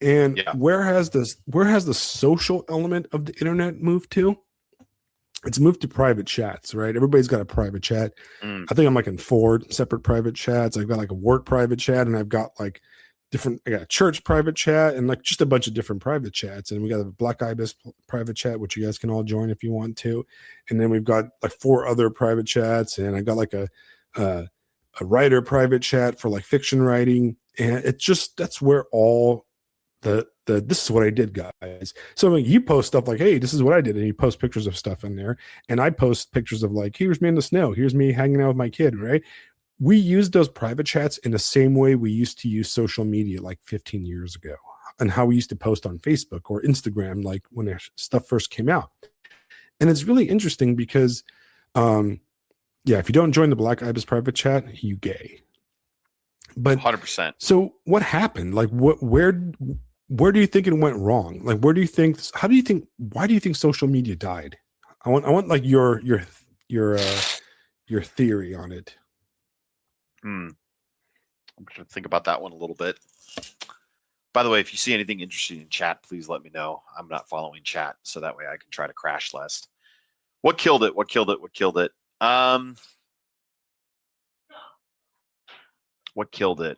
And where has the social element of the internet moved to? It's moved to private chats, right? Everybody's got a private chat. I think I'm like in 4 separate private chats. I've got like a work private chat, and I've got like I got a church private chat, and like just a bunch of different private chats. And we got a Black Ibis private chat, which you guys can all join if you want to. And then we've got like 4 other private chats, and I got like a writer private chat for like fiction writing. And that's where all this is what I did, guys. So you post stuff like, hey, this is what I did, and you post pictures of stuff in there, and I post pictures of like, here's me in the snow, here's me hanging out with my kid, right? We use those private chats in the same way we used to use social media like 15 years ago, and how we used to post on Facebook or Instagram like when their stuff first came out. And it's really interesting because if you don't join the Black Ibis private chat, you gay. But 100%. So what happened? Like where do you think it went wrong? Like, why do you think social media died? I want like your theory on it. I'm going to think about that one a little bit. By the way, if you see anything interesting in chat, please let me know. I'm not following chat, so that way I can try to crash less. What killed it? What killed it? What killed it? What killed it?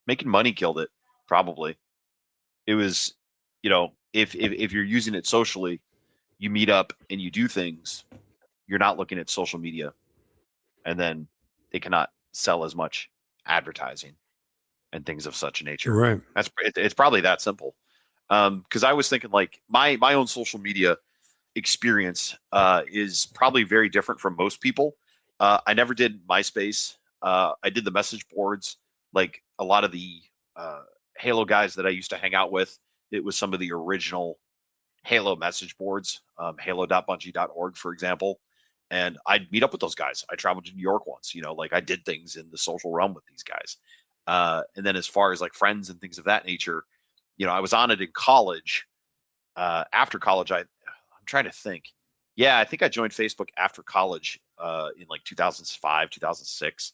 Making money killed it, probably. It was, if you're using it socially, you meet up and you do things, you're not looking at social media. And then they cannot sell as much advertising and things of such nature. Right. It's probably that simple. Because I was thinking like my own social media experience is probably very different from most people. I never did MySpace. I did the message boards, like a lot of the uh, Halo guys that I used to hang out with. It was some of the original Halo message boards, halo.bungie.org, for example. And I'd meet up with those guys. I traveled to New York once, like I did things in the social realm with these guys. And then as far as like friends and things of that nature, I was on it in college. After college, I'm trying to think. Yeah, I think I joined Facebook after college in like 2005, 2006.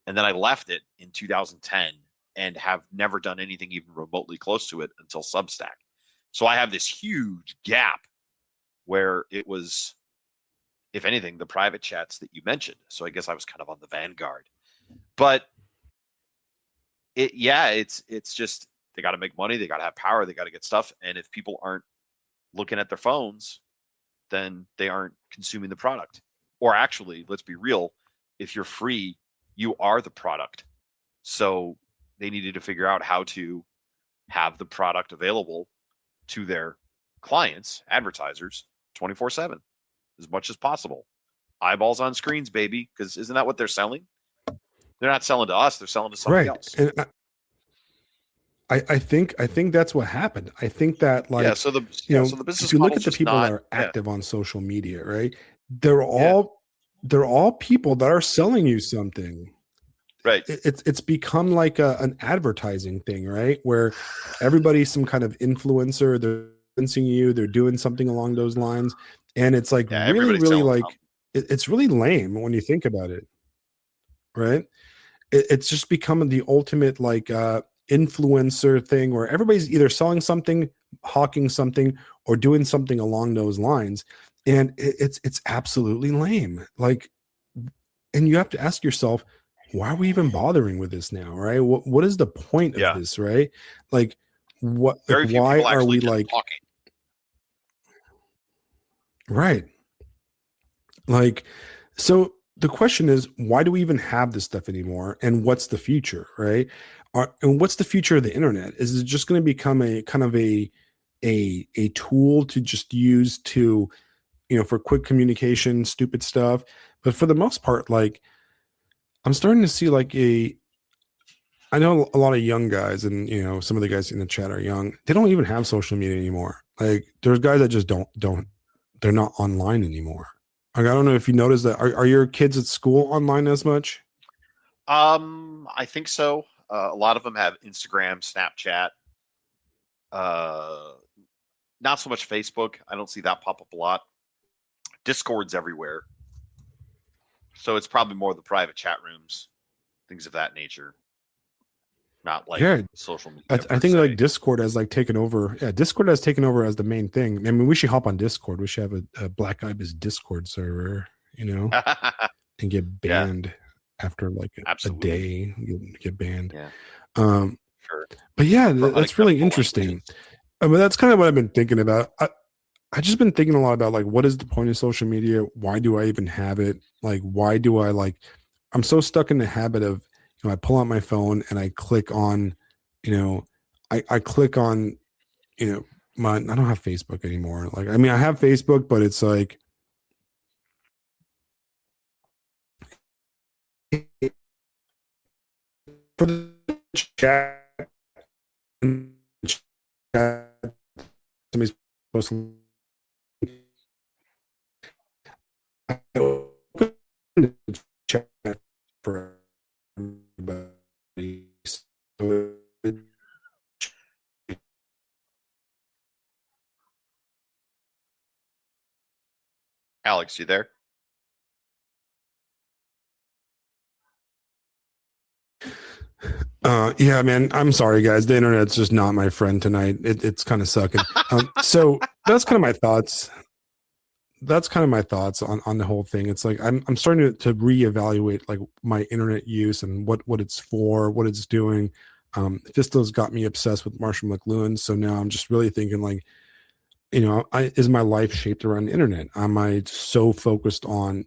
And then I left it in 2010 and have never done anything even remotely close to it until Substack. So I have this huge gap where it was, if anything, the private chats that you mentioned. So I guess I was kind of on the vanguard. But it's just they got to make money, they got to have power, they got to get stuff. And if people aren't looking at their phones, then they aren't consuming the product. Or actually, let's be real, if you're free, you are the product. So they needed to figure out how to have the product available to their clients, advertisers, 24/7 as much as possible. Eyeballs on screens, baby, because isn't that what they're selling? They're not selling to us, they're selling to somebody Right. else. And I think that's what happened. I think that Yeah, like, so the if business you look model's at the just people that not. are Yeah, active on social media, right? They're yeah, all they're all people that are selling you something. right. It's become like an advertising thing, right? Where everybody's some kind of influencer, they're influencing you, they're doing something along those lines. And it's like Yeah, really, everybody's really selling something. like it's really lame when you think about it, right? It's just become the ultimate like influencer thing where everybody's either selling something, hawking something, or doing something along those lines. And it's absolutely lame. Like, and you have to ask yourself, why are we even bothering with this now, right? What is the point of Yeah, this, right? Like, like very few why people are actually we just like, talking. right? Like, so the question is, why do we even have this stuff anymore? And what's the future, right? And what's the future of the internet? Is it just going to become a kind of a tool to just use to, for quick communication, stupid stuff? But for the most part, like I'm starting to see like I know a lot of young guys, and some of the guys in the chat are young. They don't even have social media anymore. Like there's guys that just don't they're not online anymore. Like I don't know if you noticed that. Are your kids at school online as much? I think so. A lot of them have Instagram, Snapchat, uh, not so much Facebook. I don't see that pop up a lot. Discord's everywhere, so it's probably more the private chat rooms, things of that nature, not like Yeah, social I, media I per think like se. Discord has like taken over. Yeah, Discord has taken over as the main thing. I mean, we should hop on Discord. We should have a Black Ibis Discord server, and get Yeah, banned after like a absolutely. day. You get banned. Yeah, Um, sure. but yeah, From that's really unacceptable interesting. languages. But that's kind of what I've been thinking about. I just been thinking a lot about like what is the point of social media? Why do I even have it? Like why do I like I'm so stuck in the habit of I pull out my phone and I click on, you know, I click on, you know, I don't have Facebook anymore. Like I mean I have Facebook, but it's like for the chat, somebody's posting I open the chat for everybody. So Alex, you there? yeah, man, I'm sorry, guys. The internet's just not my friend tonight. It's kind of sucking. So that's kind of my thoughts. That's kind of my thoughts on the whole thing. It's like I'm starting to reevaluate like my internet use and what it's for, what it's doing. Fisto's got me obsessed with Marshall McLuhan, so now I'm just really thinking like, is my life shaped around the internet? Am I so focused on,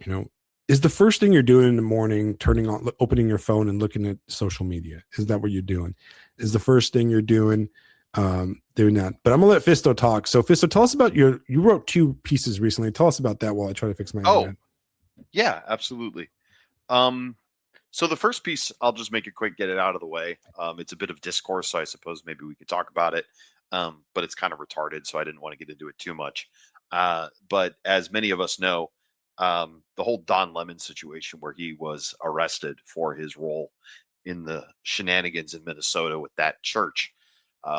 you know, is the first thing you're doing in the morning turning on, opening your phone and looking at social media? Is that what you're doing? Is the first thing you're doing doing that? But I'm gonna let Fisto talk. So Fisto, tell us about you wrote 2 pieces recently. Tell us about that while I try to fix my Oh, internet. yeah, absolutely. Um, so the first piece, I'll just make it quick, get it out of the way. It's a bit of discourse, so I suppose maybe we could talk about it. But it's kind of retarded, so I didn't want to get into it too much. But as many of us know, the whole Don Lemon situation, where he was arrested for his role in the shenanigans in Minnesota with that church,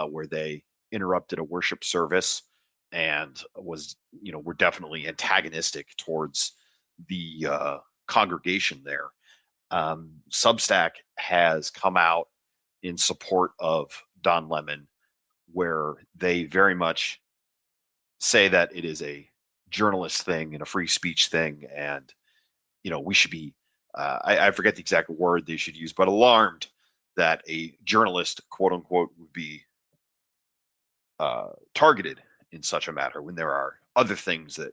where they interrupted a worship service and were definitely antagonistic towards the congregation there. Substack has come out in support of Don Lemon, where they very much say that it is a journalist thing and a free speech thing, and we should be I forget the exact word they should use, but alarmed that a journalist, quote unquote, would be targeted in such a matter when there are other things that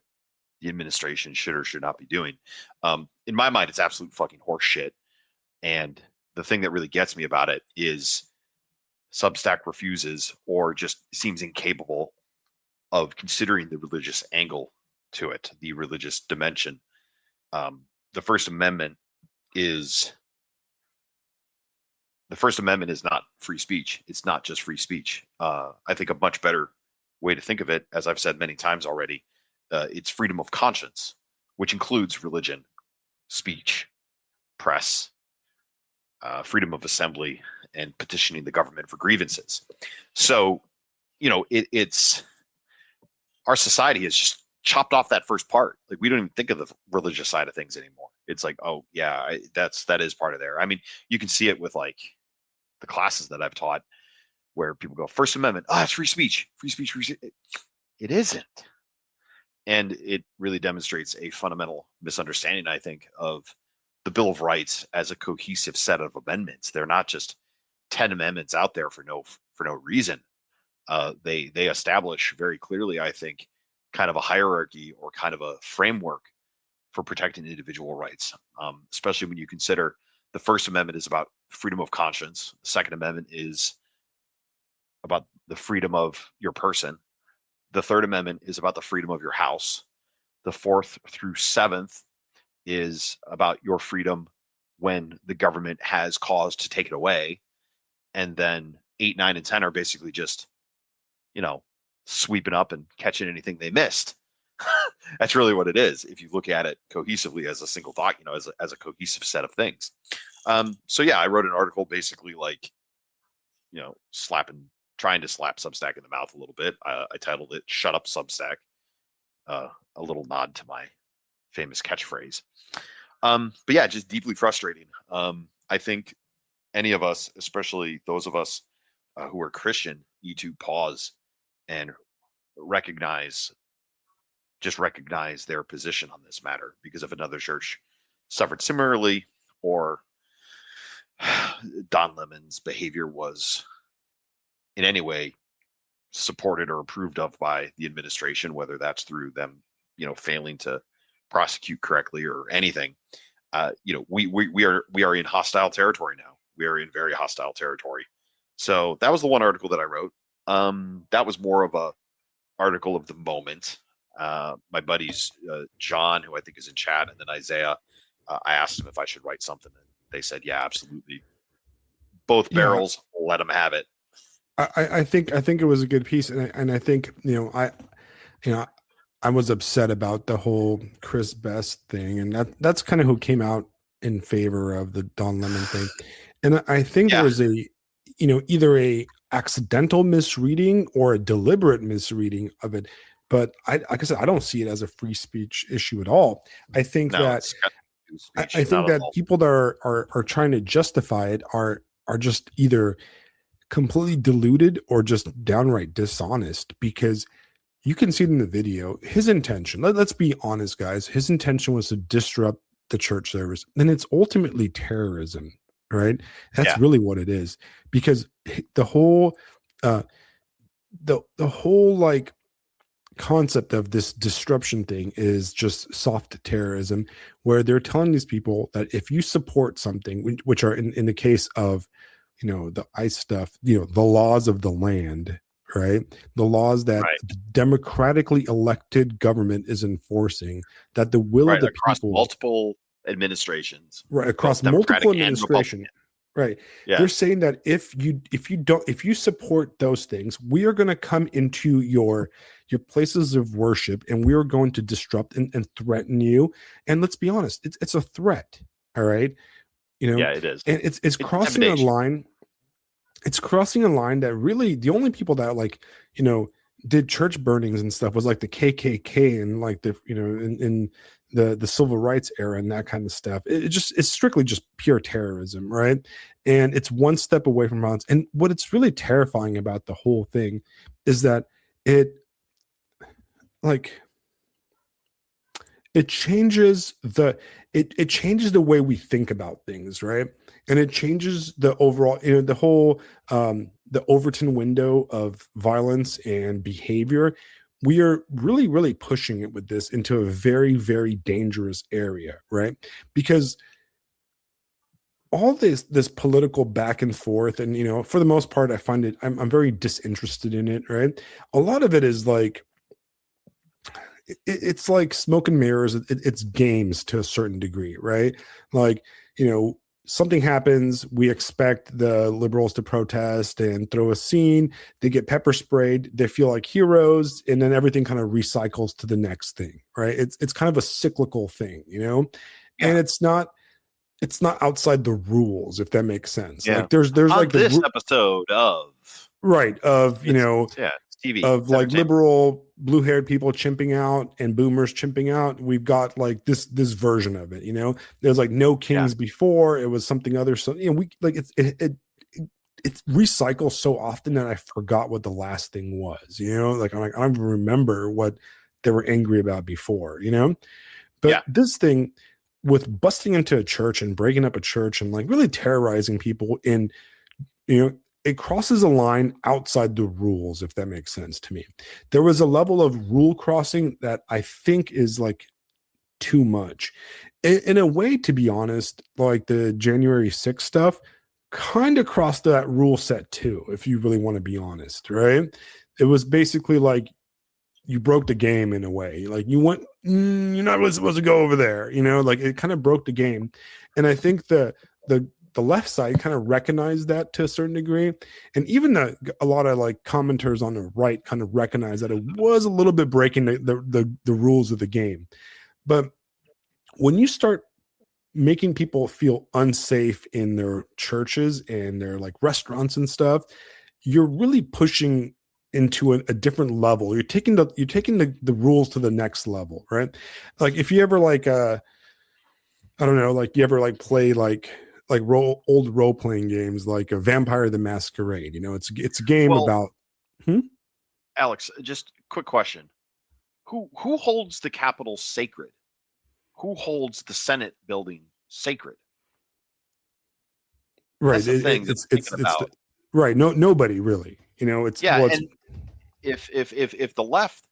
the administration should or should not be doing. In my mind, it's absolute fucking horse shit. And the thing that really gets me about it is Substack refuses or just seems incapable of considering the religious angle to it, the religious dimension. Um, the First Amendment is the First Amendment is not free speech. It's not just free speech. I think a much better way to think of it, as I've said many times already, it's freedom of conscience, which includes religion, speech, press, freedom of assembly, and petitioning the government for grievances. So, it's our society has just chopped off that first part. Like, we don't even think of the religious side of things anymore. It's like, oh yeah, that is part of there. I mean, you can see it with like the classes that I've taught, where people go, First Amendment, it's free speech, free speech, free speech. It isn't. And it really demonstrates a fundamental misunderstanding, I think, of the Bill of Rights as a cohesive set of amendments. They're not just 10 amendments out there for no reason. They establish very clearly, I think, kind of a hierarchy or kind of a framework for protecting individual rights, especially when you consider the First Amendment is about freedom of conscience. The Second Amendment is about the freedom of your person. The Third Amendment is about the freedom of your house. The Fourth through Seventh is about your freedom when the government has cause to take it away. And then 8, 9, and 10 are basically just, sweeping up and catching anything they missed. That's really what it is, if you look at it cohesively as a single thought, as a cohesive set of things. So yeah, I wrote an article basically like, trying to slap Substack in the mouth a little bit. I titled it "Shut Up, Substack," a little nod to my famous catchphrase. But yeah, just deeply frustrating. I think any of us, especially those of us who are Christian, need to pause and recognize their position on this matter. Because if another church suffered similarly, or Don Lemon's behavior was in any way supported or approved of by the administration, whether that's through them, failing to prosecute correctly or anything, we are in hostile territory now. We are in very hostile territory. So that was the one article that I wrote. That was more of a article of the moment. My buddies, John, who I think is in chat, and then Isaiah, I asked them if I should write something, and they said, yeah, absolutely. Both barrels, let them have it. I think it was a good piece, and I think I was upset about the whole Chris Best thing, and that's kind of who came out in favor of the Don Lemon thing, and I think there was a either a accidental misreading or a deliberate misreading of it, but like I said, I don't see it as a free speech issue at all. I think that I think that people that are trying to justify it are just either completely deluded or just downright dishonest, because you can see it in the video. His intention, let's be honest, guys, his intention was to disrupt the church service. And it's ultimately terrorism, right? That's really what it is, because the whole, the whole like concept of this disruption thing is just soft terrorism, where they're telling these people that if you support something, which are in the case of, the ICE stuff, the laws of the land, right? The laws that Right. the democratically elected government is enforcing, that the will of Right. the Across people, multiple administrations, right, across both multiple Democratic and administration, Republican. right? They're Yeah. saying that if you support those things, we are going to come into your places of worship, and we are going to disrupt and threaten you. And let's be honest, it's a threat. All right. you know Yeah, it is. and it's It's crossing a intimidation. line. It's crossing a line that really the only people that you know did church burnings and stuff was like the KKK and like in the civil rights era and that kind of stuff. It's strictly just pure terrorism, right? And it's one step away from violence. And what it's really terrifying about the whole thing is that it like it changes it changes the way we think about things, right? And it changes the overall, the whole the Overton window of violence and behavior. We are really really pushing it with this into a very very dangerous area, right? Because all this political back and forth, and for the most part I find it, I'm very disinterested in it, right? A lot of it is like it's like smoke and mirrors. It's games to a certain degree, right? Like, something happens. We expect the liberals to protest and throw a scene. They get pepper sprayed. They feel like heroes, and then everything kind of recycles to the next thing, right? It's kind of a cyclical thing, and Yeah. it's not outside the rules, if that makes sense. Yeah. Like there's On like this episode of right of it's TV, of it's like entertainment. liberal blue-haired people chimping out and boomers chimping out. We've got like this version of it. There's like no Yeah. kings before. It was something other. So we like it recycles so often that I forgot what the last thing was. Like I don't even remember what they were angry about before. But Yeah. this thing with busting into a church and breaking up a church and like really terrorizing people in it crosses a line outside the rules, if that makes sense to me. There was a level of rule crossing that I think is like too much. In a way, to be honest, like the January 6th stuff kind of crossed that rule set too, if you really want to be honest, right? It was basically like you broke the game in a way. Like you went, you're not really supposed to go over there, like it kind of broke the game. And I think the left side kind of recognized that to a certain degree, and even a lot of like commenters on the right kind of recognized that it was a little bit breaking the rules of the game. But when you start making people feel unsafe in their churches and their like restaurants and stuff, you're really pushing into a different level. You're taking the rules to the next level, right? Like if you ever like I don't know, like you ever like play like old role playing games like a Vampire the Masquerade. It's a game Well, about. Hmm? Alex, just quick question. Who holds the Capitol sacred? Who holds the Senate building sacred? Right. That's the thing that I'm thinking about. Right. No, nobody really. It's Yeah, well, it's and if the left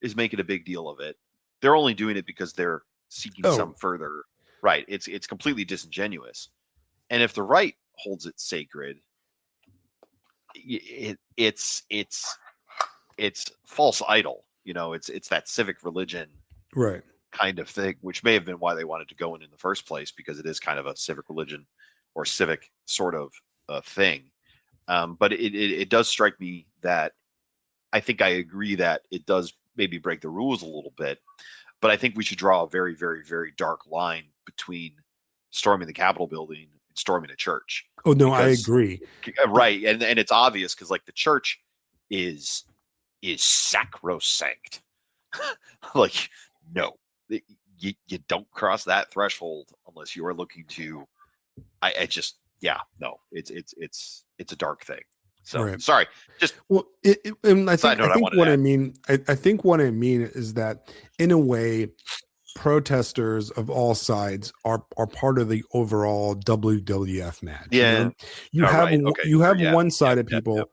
is making a big deal of it, they're only doing it because they're seeking oh some further. Right. It's completely disingenuous. And if the right holds it sacred, it's false idol. It's that civic religion right. kind of thing, which may have been why they wanted to go in the first place, because it is kind of a civic religion or civic sort of thing. But it does strike me that I think I agree that it does maybe break the rules a little bit, but I think we should draw a very, very, very dark line between storming the Capitol building and storming a church. Oh no, I Because agree. right, and it's obvious because like the church is sacrosanct. Like no, you don't cross that threshold unless you are looking to. I just no, it's a dark thing. So Right. sorry, just Well, and I side think I note I think wanted to what I add. mean I think what I mean is that in a way, protesters of all sides are part of the overall WWF match. Yeah. You All have right. Okay. you Sure. have Yeah. one side Yep. of Yep. Yep. people.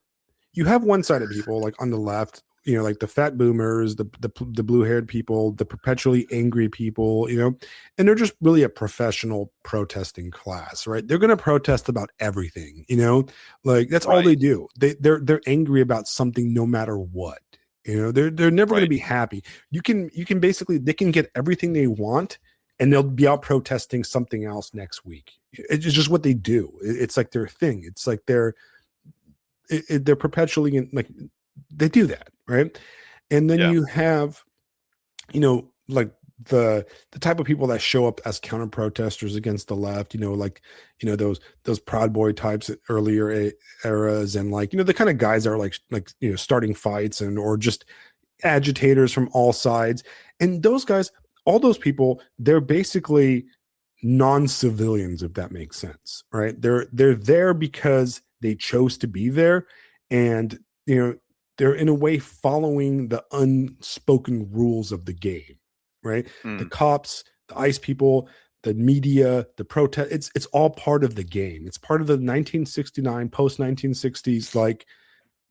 You have one side of people like on the left like the fat boomers, the blue haired people, the perpetually angry people, and they're just really a professional protesting class, right? They're going to protest about everything, like that's all Right. they do. They're angry about something no matter what. They're never going to Right. be happy. You can basically they can get everything they want, and they'll be out protesting something else next week. It's just what they do. It's like their thing. It's like they're perpetually like they do that, right? And then Yeah. you have, like the type of people that show up as counter protesters against the left, like those Proud Boy types at earlier eras, and like the kind of guys that are like starting fights and or just agitators from all sides. And those guys, all those people, they're basically non-civilians, if that makes sense, right? They're there because they chose to be there, and they're in a way following the unspoken rules of the game, right? The Mm. cops, the ice people, the media, the protest, it's all part of the game. It's part of the 1969 post 1960s like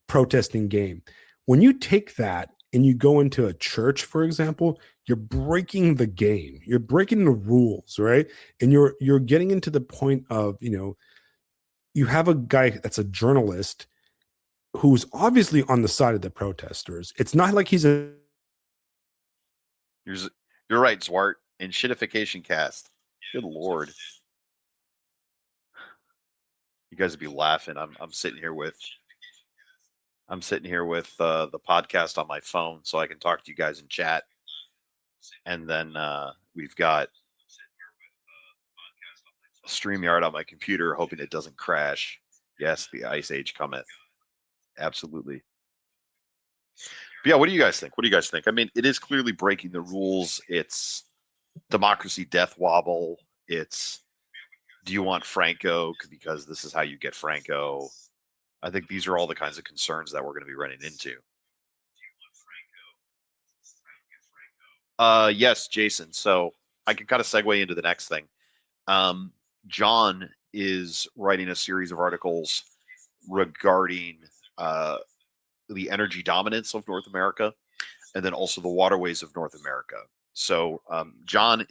protesting game. When you take that and you go into a church, for example, you're breaking the game. You're breaking the rules, right? And you're getting into the point of, you have a guy that's a journalist who's obviously on the side of the protesters. It's not like he's a You're you're right, Zwart. And shitification cast. Good lord. You guys would be laughing. I'm sitting here with the podcast on my phone so I can talk to you guys in chat. And then we've got StreamYard on my computer, hoping it doesn't crash. Yes, the Ice Age cometh. Absolutely. But yeah, what do you guys think? What do you guys think? I mean, it is clearly breaking the rules. It's democracy death wobble. It's do you want Franco because this is how you get Franco? I think these are all the kinds of concerns that we're going to be running into. Yes, Jason. So I can kind of segue into the next thing. Um, John is writing a series of articles regarding the energy dominance of North America and then also the waterways of North America. So John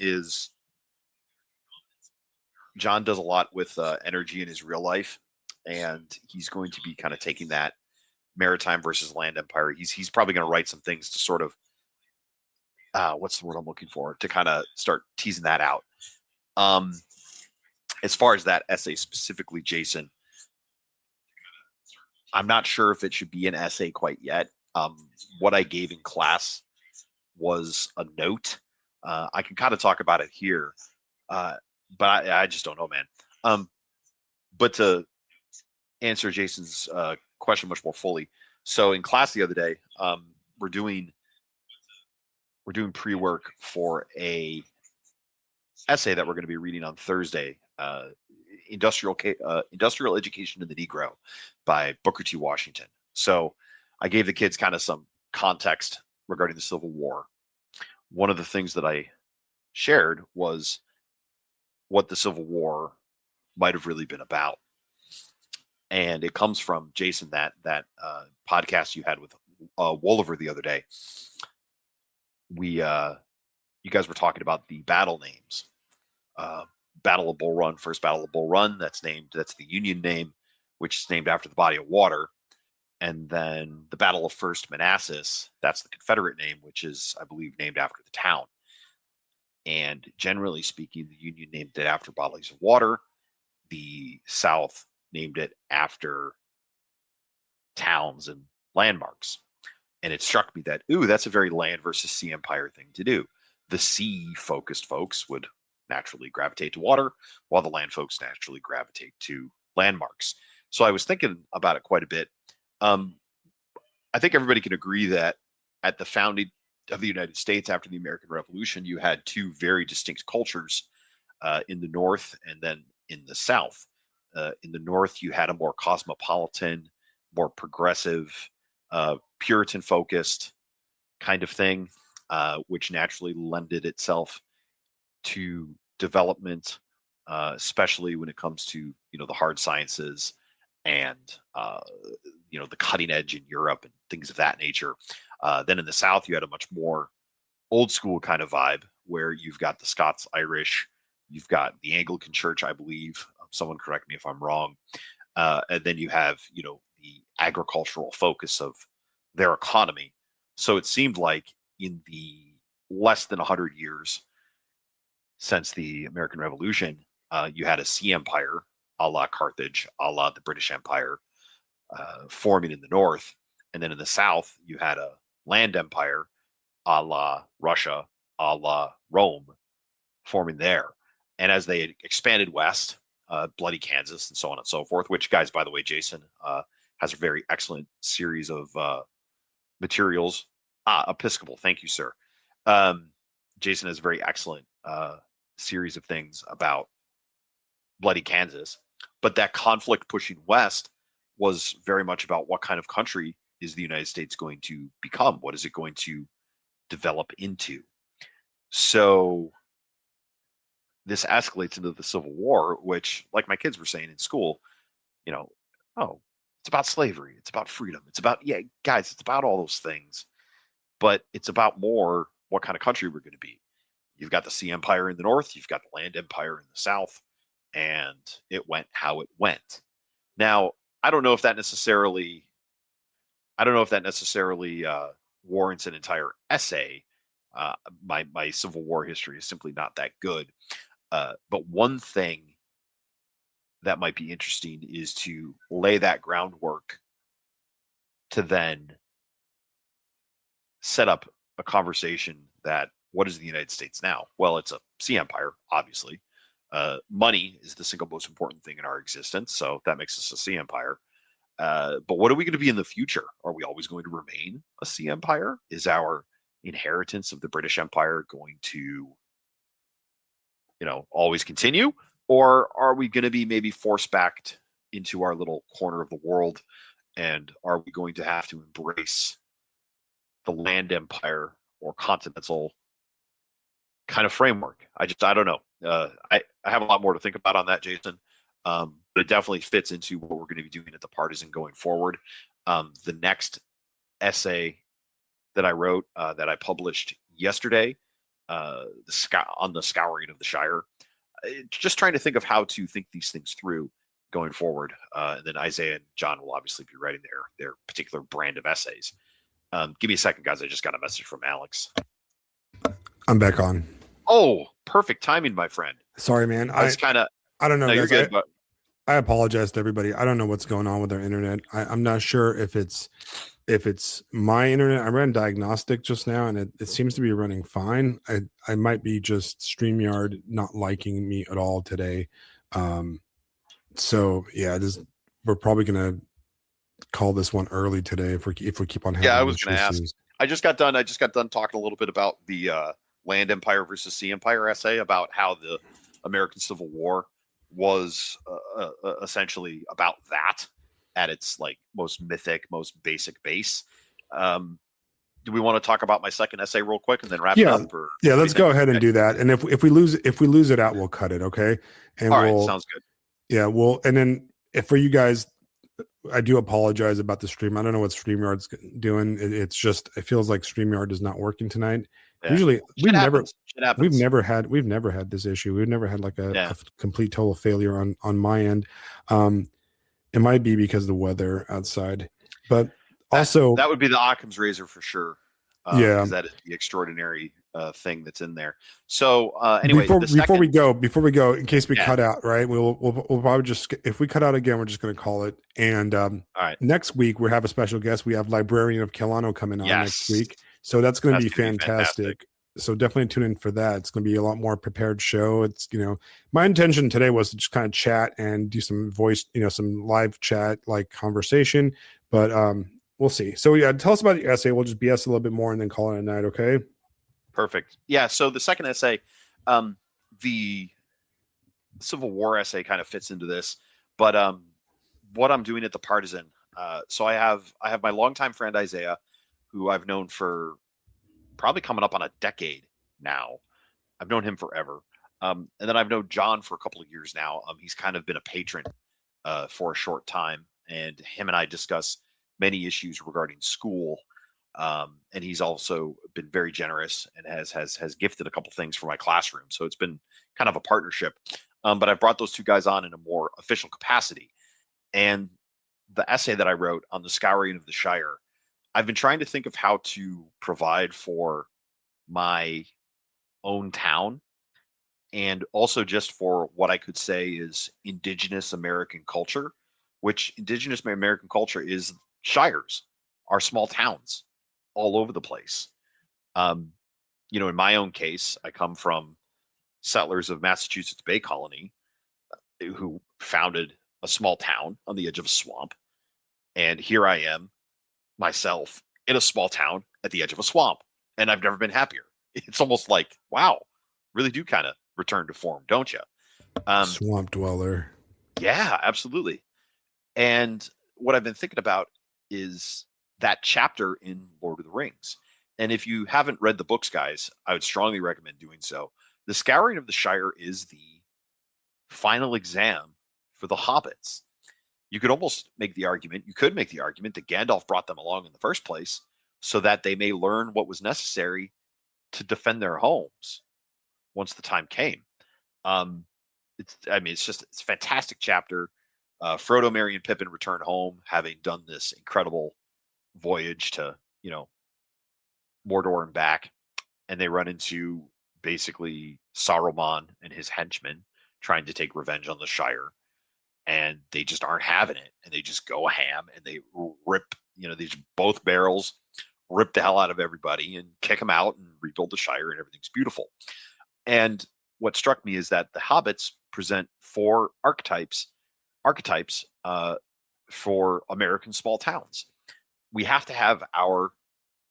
does a lot with energy in his real life, and he's going to be kind of taking that maritime versus land empire. He's probably going to write some things to sort of what's the word I'm looking for to kind of start teasing that out. Um, as far as that essay specifically, Jason, I'm not sure if it should be an essay quite yet. What I gave in class was a note. I can kind of talk about it here, but I just don't know, man. But to answer Jason's question much more fully, so in class the other day, we're doing pre-work for a essay that we're going to be reading on Thursday. Industrial Education in the Negro by Booker T. Washington. So I gave the kids kind of some context regarding the Civil War. One of the things that I shared was what the Civil War might have really been about. And it comes from Jason, that podcast you had with Wolliver the other day. You guys were talking about the battle names. Battle of Bull Run, First Battle of Bull Run. That's the Union name, which is named after the body of water. And then the Battle of First Manassas, that's the Confederate name, which is, I believe, named after the town. And generally speaking, the Union named it after bodies of water. The South named it after towns and landmarks. And it struck me that, that's a very land versus sea empire thing to do. The sea focused folks would naturally gravitate to water, while the land folks naturally gravitate to landmarks. So I was thinking about it quite a bit. I think everybody can agree that at the founding of the United States after the American Revolution, you had two very distinct cultures in the North and then in the South. In the North, you had a more cosmopolitan, more progressive, Puritan focused kind of thing, which naturally lended itself to development, especially when it comes to the hard sciences and the cutting edge in Europe and things of that nature. Then in the South, you had a much more old school kind of vibe where you've got the Scots Irish, you've got the Anglican Church, I believe. Someone correct me if I'm wrong. And then you have, the agricultural focus of their economy. So it seemed like in the less than 100 years since the American Revolution, you had a sea empire a la Carthage, a la the British Empire, forming in the north. And then in the south, you had a land empire a la Russia, a la Rome, forming there. And as they expanded west, Bloody Kansas, and so on and so forth, which, guys, by the way, Jason has a very excellent series of materials. Episcopal, thank you, sir. Jason has a very excellent series of things about Bloody Kansas. But that conflict pushing west was very much about what kind of country is the United States going to become? What is it going to develop into? So this escalates into the Civil War, which, like my kids were saying in school, oh, it's about slavery, it's about freedom, it's about, yeah, guys, it's about all those things, but it's about more what kind of country we're going to be. You've got the sea empire in the north, you've got the land empire in the south, and it went how it went. Now, I don't know if that necessarily warrants an entire essay. My Civil War history is simply not that good. But one thing that might be interesting is to lay that groundwork to then set up a conversation that what is the United States now? Well, it's a sea empire, obviously. Money is the single most important thing in our existence, so that makes us a sea empire. But what are we going to be in the future? Are we always going to remain a sea empire? Is our inheritance of the British Empire going to, always continue? Or are we going to be maybe forced back into our little corner of the world? And are we going to have to embrace the land empire or continental kind of framework? I don't know. I have a lot more to think about on that, Jason. But it definitely fits into what we're going to be doing at the Partisan going forward. The next essay that I wrote, that I published yesterday, on the scouring of the Shire, just trying to think of how to think these things through going forward. And then Isaiah and John will obviously be writing their particular brand of essays. Give me a second, guys. I just got a message from Alex. I'm back on. Oh, perfect timing, my friend. Sorry, man. I don't know. No, you're good. I apologize to everybody. I don't know what's going on with our internet. I'm not sure if it's my internet. I ran diagnostic just now, and it seems to be running fine. I might be just StreamYard not liking me at all today. So yeah, we're probably gonna call this one early today if we keep on having. Yeah, I was gonna ask. I just got done talking a little bit about the land empire versus sea empire essay, about how the American Civil War was essentially about that at its most mythic, most basic base. Do we want to talk about my second essay real quick and then wrap it up? Yeah, let's go ahead and do that. And if we lose it out, we'll cut it. Okay. And all right, sounds good. Yeah, and then for you guys, I do apologize about the stream. I don't know what StreamYard's doing. It feels like StreamYard is not working tonight. Yeah. Usually we've never had this issue. We've never had a complete total failure on my end. It might be because of the weather outside, but also that would be the Occam's razor for sure. Because that is the extraordinary thing that's in there. So anyway, before we go, in case we cut out, right? We'll probably just, if we cut out again, we're just going to call it. And all right, next week we have a special guest. We have Librarian of Kelowna coming on next week, so that's going to be fantastic. So definitely tune in for that. It's going to be a lot more prepared show. It's my intention today was to just kind of chat and do some voice, some live chat conversation, but we'll see. So yeah, tell us about your essay. We'll just BS a little bit more and then call it a night. Okay. Perfect. Yeah. So the second essay, the Civil War essay kind of fits into this, but what I'm doing at the Partisan. So I have my longtime friend Isaiah, who I've known for probably coming up on a decade now. I've known him forever. And then I've known John for a couple of years now. He's kind of been a patron for a short time, and him and I discuss many issues regarding school. And he's also been very generous and has gifted a couple things for my classroom. So it's been kind of a partnership. But I've brought those two guys on in a more official capacity. And the essay that I wrote on the scouring of the Shire, I've been trying to think of how to provide for my own town and also just for what I could say is indigenous American culture, which indigenous American culture is shires, our small towns all over the place. Um, in my own case, I come from settlers of Massachusetts Bay Colony who founded a small town on the edge of a swamp. And here I am myself in a small town at the edge of a swamp. And I've never been happier. It's almost like, wow, really do kind of return to form, don't you? Um, Swamp dweller. yeah, absolutely. And what I've been thinking about is that chapter in Lord of the Rings. And if you haven't read the books, guys, I would strongly recommend doing so. The Scouring of the Shire is the final exam for the hobbits. You could almost make the argument, you could make the argument that Gandalf brought them along in the first place so that they may learn what was necessary to defend their homes once the time came. Um, it's a fantastic chapter. Frodo, Merry, and Pippin return home, having done this incredible voyage to, Mordor and back, and they run into basically Saruman and his henchmen trying to take revenge on the Shire, and they just aren't having it, and they just go ham and they rip, these both barrels, rip the hell out of everybody and kick them out and rebuild the Shire, and everything's beautiful. And what struck me is that the hobbits present four archetypes for American small towns. We have to have our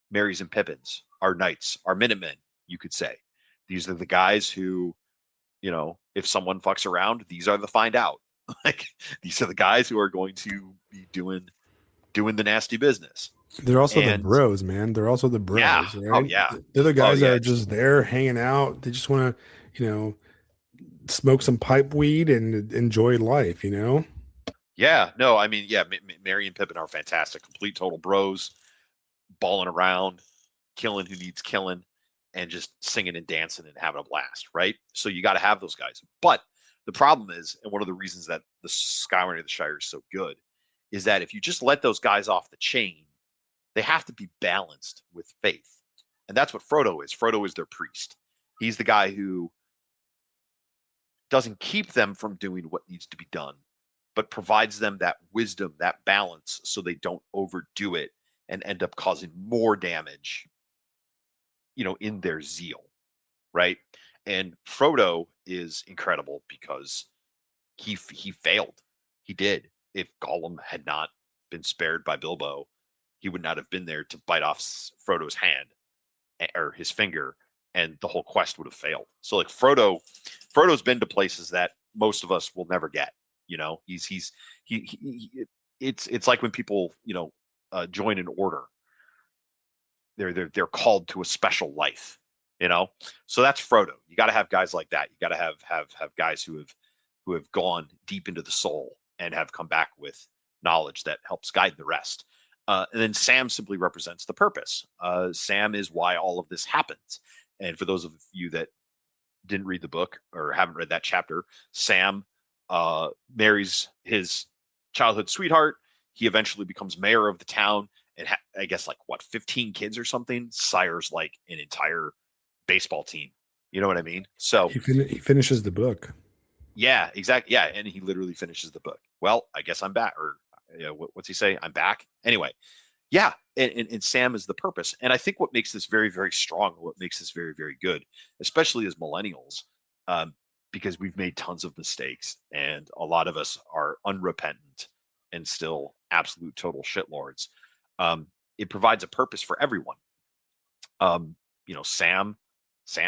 Marys and Pippins, our knights, our Minutemen, you could say. These are the guys who, if someone fucks around, these are the find out. Like these are the guys who are going to be doing the nasty business. They're also the And bros, man. They're also the yeah, bros, oh right? yeah, They're the oh guys that yeah, are just there hanging out. They just want to, smoke some pipe weed and enjoy life. yeah. No, I mean, yeah, Mary and Pippin are fantastic, complete total bros, balling around, killing who needs killing, and just singing and dancing and having a blast, right? So you got to have those guys. But the problem is, and one of the reasons that the Skyward of the Shire is so good, is that if you just let those guys off the chain, they have to be balanced with faith. And that's what Frodo is. Frodo is their priest. He's the guy who doesn't keep them from doing what needs to be done, but provides them that wisdom, that balance, so they don't overdo it and end up causing more damage, in their zeal, right? And Frodo is incredible because he failed. He did. If Gollum had not been spared by Bilbo, he would not have been there to bite off Frodo's hand or his finger, and the whole quest would have failed. So like Frodo's been to places that most of us will never get. It's like when people join an order, they're called to a special life. So that's Frodo. You got to have guys like that. You got to have guys who have gone deep into the soul and have come back with knowledge that helps guide the rest. And then Sam simply represents the purpose. Sam is why all of this happens. And for those of you that didn't read the book or haven't read that chapter, Sam marries his childhood sweetheart. He eventually becomes mayor of the town and I guess like 15 kids or something, sires like an entire baseball team. You know what I mean? So He finishes the book. yeah, exactly. Yeah, and he literally finishes the book. Well, I guess I'm back, or what's he say? I'm back. Anyway, yeah, and Sam is the purpose, and I think what makes this very, very strong, what makes this very, very good, especially as millennials, because we've made tons of mistakes, and a lot of us are unrepentant and still absolute total shitlords. It provides a purpose for everyone. Sam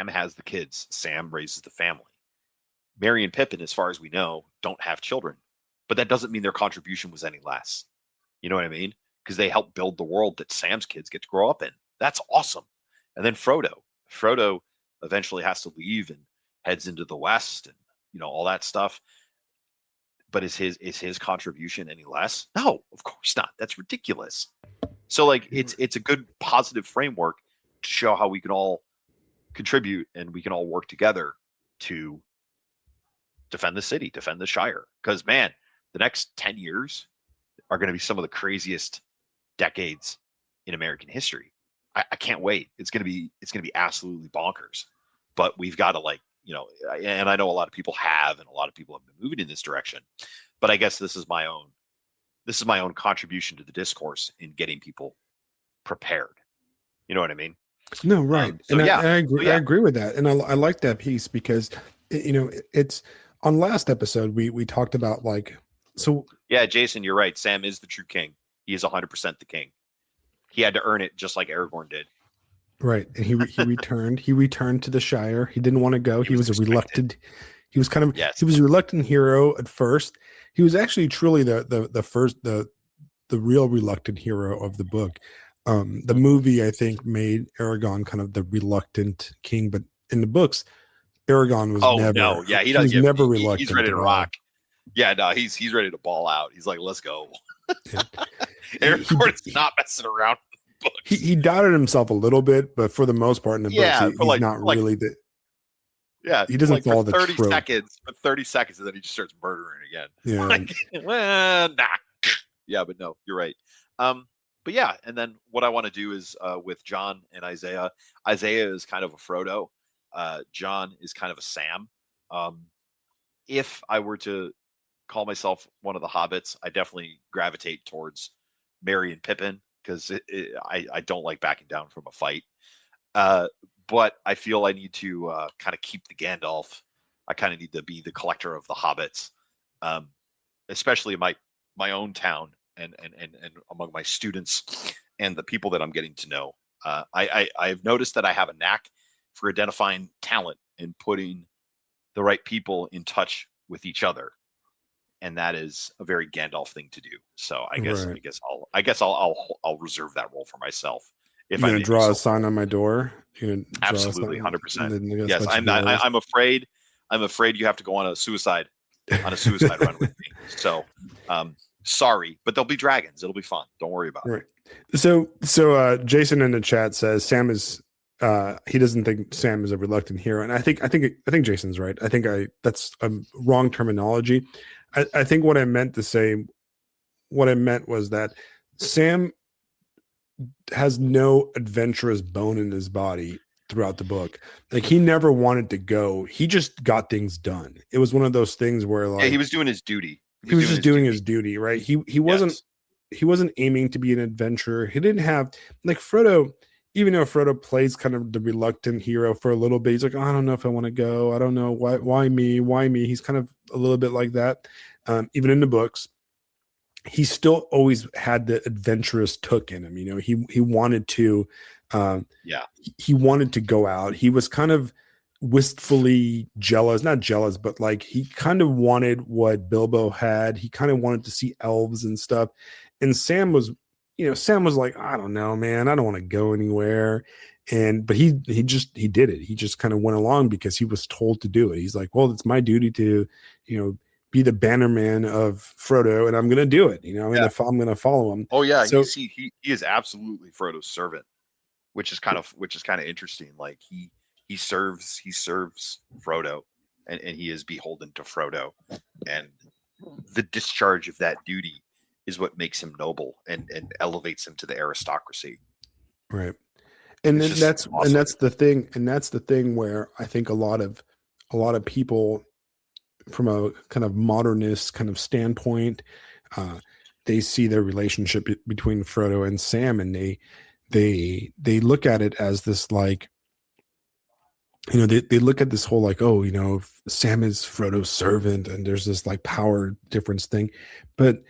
has the kids. Sam raises the family. Merry and Pippin, as far as we know, don't have children, but that doesn't mean their contribution was any less. You know what I mean? Because they help build the world that Sam's kids get to grow up in. That's awesome. And then Frodo eventually has to leave and heads into the West and all that stuff. But is his contribution any less? No, of course not. That's ridiculous. So like it's a good positive framework to show how we can all contribute and we can all work together to defend the city, defend the Shire. Because man, the next 10 years are going to be some of the craziest decades in American history. I can't wait. It's gonna be absolutely bonkers. But we've got to like, and I know a lot of people have, and a lot of people have been moving in this direction. But I guess this is my own contribution to the discourse in getting people prepared. You know what I mean? No, right. So And yeah, I so agree. I yeah, agree with that. And I like that piece because, it's on last episode, we talked about like, so yeah, Jason, you're right. Sam is the true king. He is 100% the king. He had to earn it, just like Aragorn did. right. And he returned to the Shire. He didn't want to go. He He was was a expected. reluctant, he Yes. was a reluctant hero at first. He was actually truly the first, the real reluctant hero of the book. The movie, I think, made Aragon kind of the reluctant king, but in the books, Aragon was Oh no, yeah, he he does. was Yeah, never he's reluctant ready at to all. rock. Yeah, no, he's ready to ball out. He's like, let's go. Yeah. Aragorn is He, not messing around with books. he doubted himself a little bit, but for the most part in the books, Yeah, he's not for like really yeah, he doesn't for follow the 30 trope. seconds, for 30 seconds, and then he just starts murdering again. Yeah. Like, well, nah. Yeah, but no, you're right. But yeah, and then what I want to do is with John and Isaiah. Isaiah is kind of a Frodo. John is kind of a Sam. Um, if I were to call myself one of the hobbits, I definitely gravitate towards Merry and Pippin because I don't like backing down from a fight. Uh, but I feel I need to kind of keep the Gandalf. I kind of need to be the collector of the hobbits, um, especially in my own town and among my students and the people that I'm getting to know. I've noticed that I have a knack for identifying talent and putting the right people in touch with each other, and that is a very Gandalf thing to do. So Right. I guess I'll reserve that role for myself if You're I gonna may do draw a so sign bold. on my door. You're gonna draw a Absolutely, sign, and 100%. then I guess Yes, let you do it. I'm afraid. I'm afraid you have to go on a suicide run with me. So, sorry, but there'll be dragons. It'll be fun. Don't worry about it. Right. So Jason in the chat says Sam is he doesn't think Sam is a reluctant hero. And I think Jason's right. I think that's a wrong terminology. I think what I meant was that Sam has no adventurous bone in his body throughout the book. Like he never wanted to go. He just got things done. It was one of those things where Yeah, he like was doing his duty. he was just doing his duty, right? Yes. He wasn't aiming to be an adventurer. He didn't have like Frodo, even though Frodo plays kind of the reluctant hero for a little bit. He's like, oh, I don't know if I want to go. I don't know why me? Why me? He's kind of a little bit like that. Even in the books, he still always had the adventurous took in him. He wanted to Yeah. he wanted to go out. He was kind of wistfully jealous, not jealous, but like he kind of wanted what Bilbo had. He kind of wanted to see elves and stuff. And Sam was like, I don't know, man, I don't want to go anywhere. But he did it. He just kind of went along because he was told to do it. He's like, well, it's my duty to, be the bannerman of Frodo, and I'm going to do it. I'm going to follow him. Oh yeah. So He is absolutely Frodo's servant, which is kind of interesting. Like he serves Frodo, and he is beholden to Frodo, and the discharge of that duty is what makes him noble and elevates him to the aristocracy. right. And It's then just awesome. that's the thing where I think a lot of people from a kind of modernist kind of standpoint, they see the relationship between Frodo and Sam, and they look at it as this like, they look at this whole like, oh, Sam is Frodo's servant, and there's this like power difference thing, but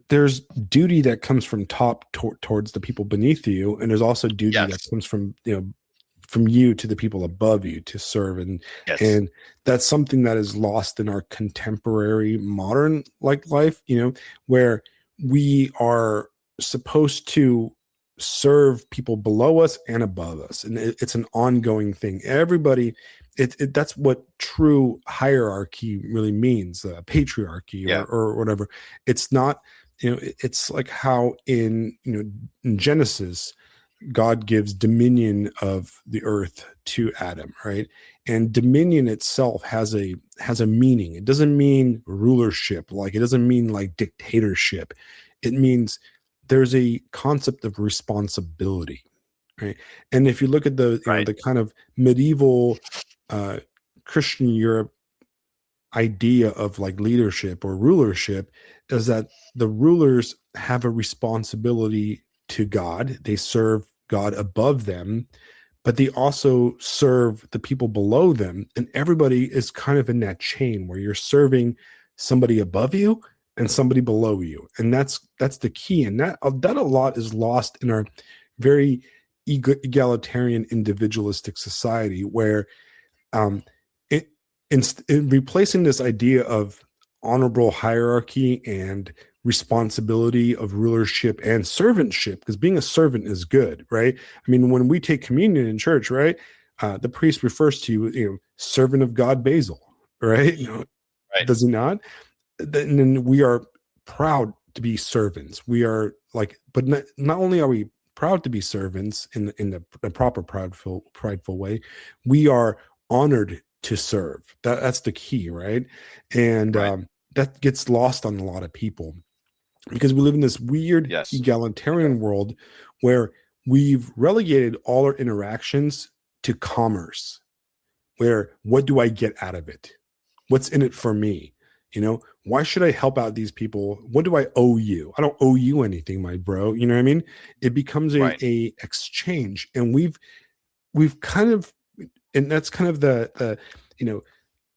there's duty that comes from top towards the people beneath you, and there's also duty that Yes. comes from you to the people above you to serve, Yes. and that's something that is lost in our contemporary modern like life, where we are supposed to serve people below us and above us, and it's an ongoing thing. Everybody, that's what true hierarchy really means, patriarchy Yeah. or whatever. It's not it's like how in Genesis, God gives dominion of the earth to Adam, right? And dominion itself has a meaning. It doesn't mean rulership, like it doesn't mean like dictatorship. It means there's a concept of responsibility, right? And if you look at the Right. the kind of medieval uh, Christian Europe idea of like leadership or rulership, is that the rulers have a responsibility to God. They serve God above them, but they also serve the people below them. And everybody is kind of in that chain where you're serving somebody above you and somebody below you. And that's the key. And that a lot is lost in our very egalitarian individualistic society where um, it, in replacing this idea of honorable hierarchy and responsibility of rulership and servantship, because being a servant is good, right? I mean, when we take communion in church, right, the priest refers to you, servant of God Basil, right? Right. Does he not? Then we are proud to be servants. We are like, but not only are we proud to be servants in the proper prideful way, we are honored to serve. That's the key, right? And Right. that gets lost on a lot of people because we live in this weird Yes. egalitarian world where we've relegated all our interactions to commerce. Where what do I get out of it? What's in it for me? Why should I help out these people? What do I owe you? I don't owe you anything, my bro. You know what I mean? It becomes a Right. a exchange, and we've kind of, and that's kind of the you know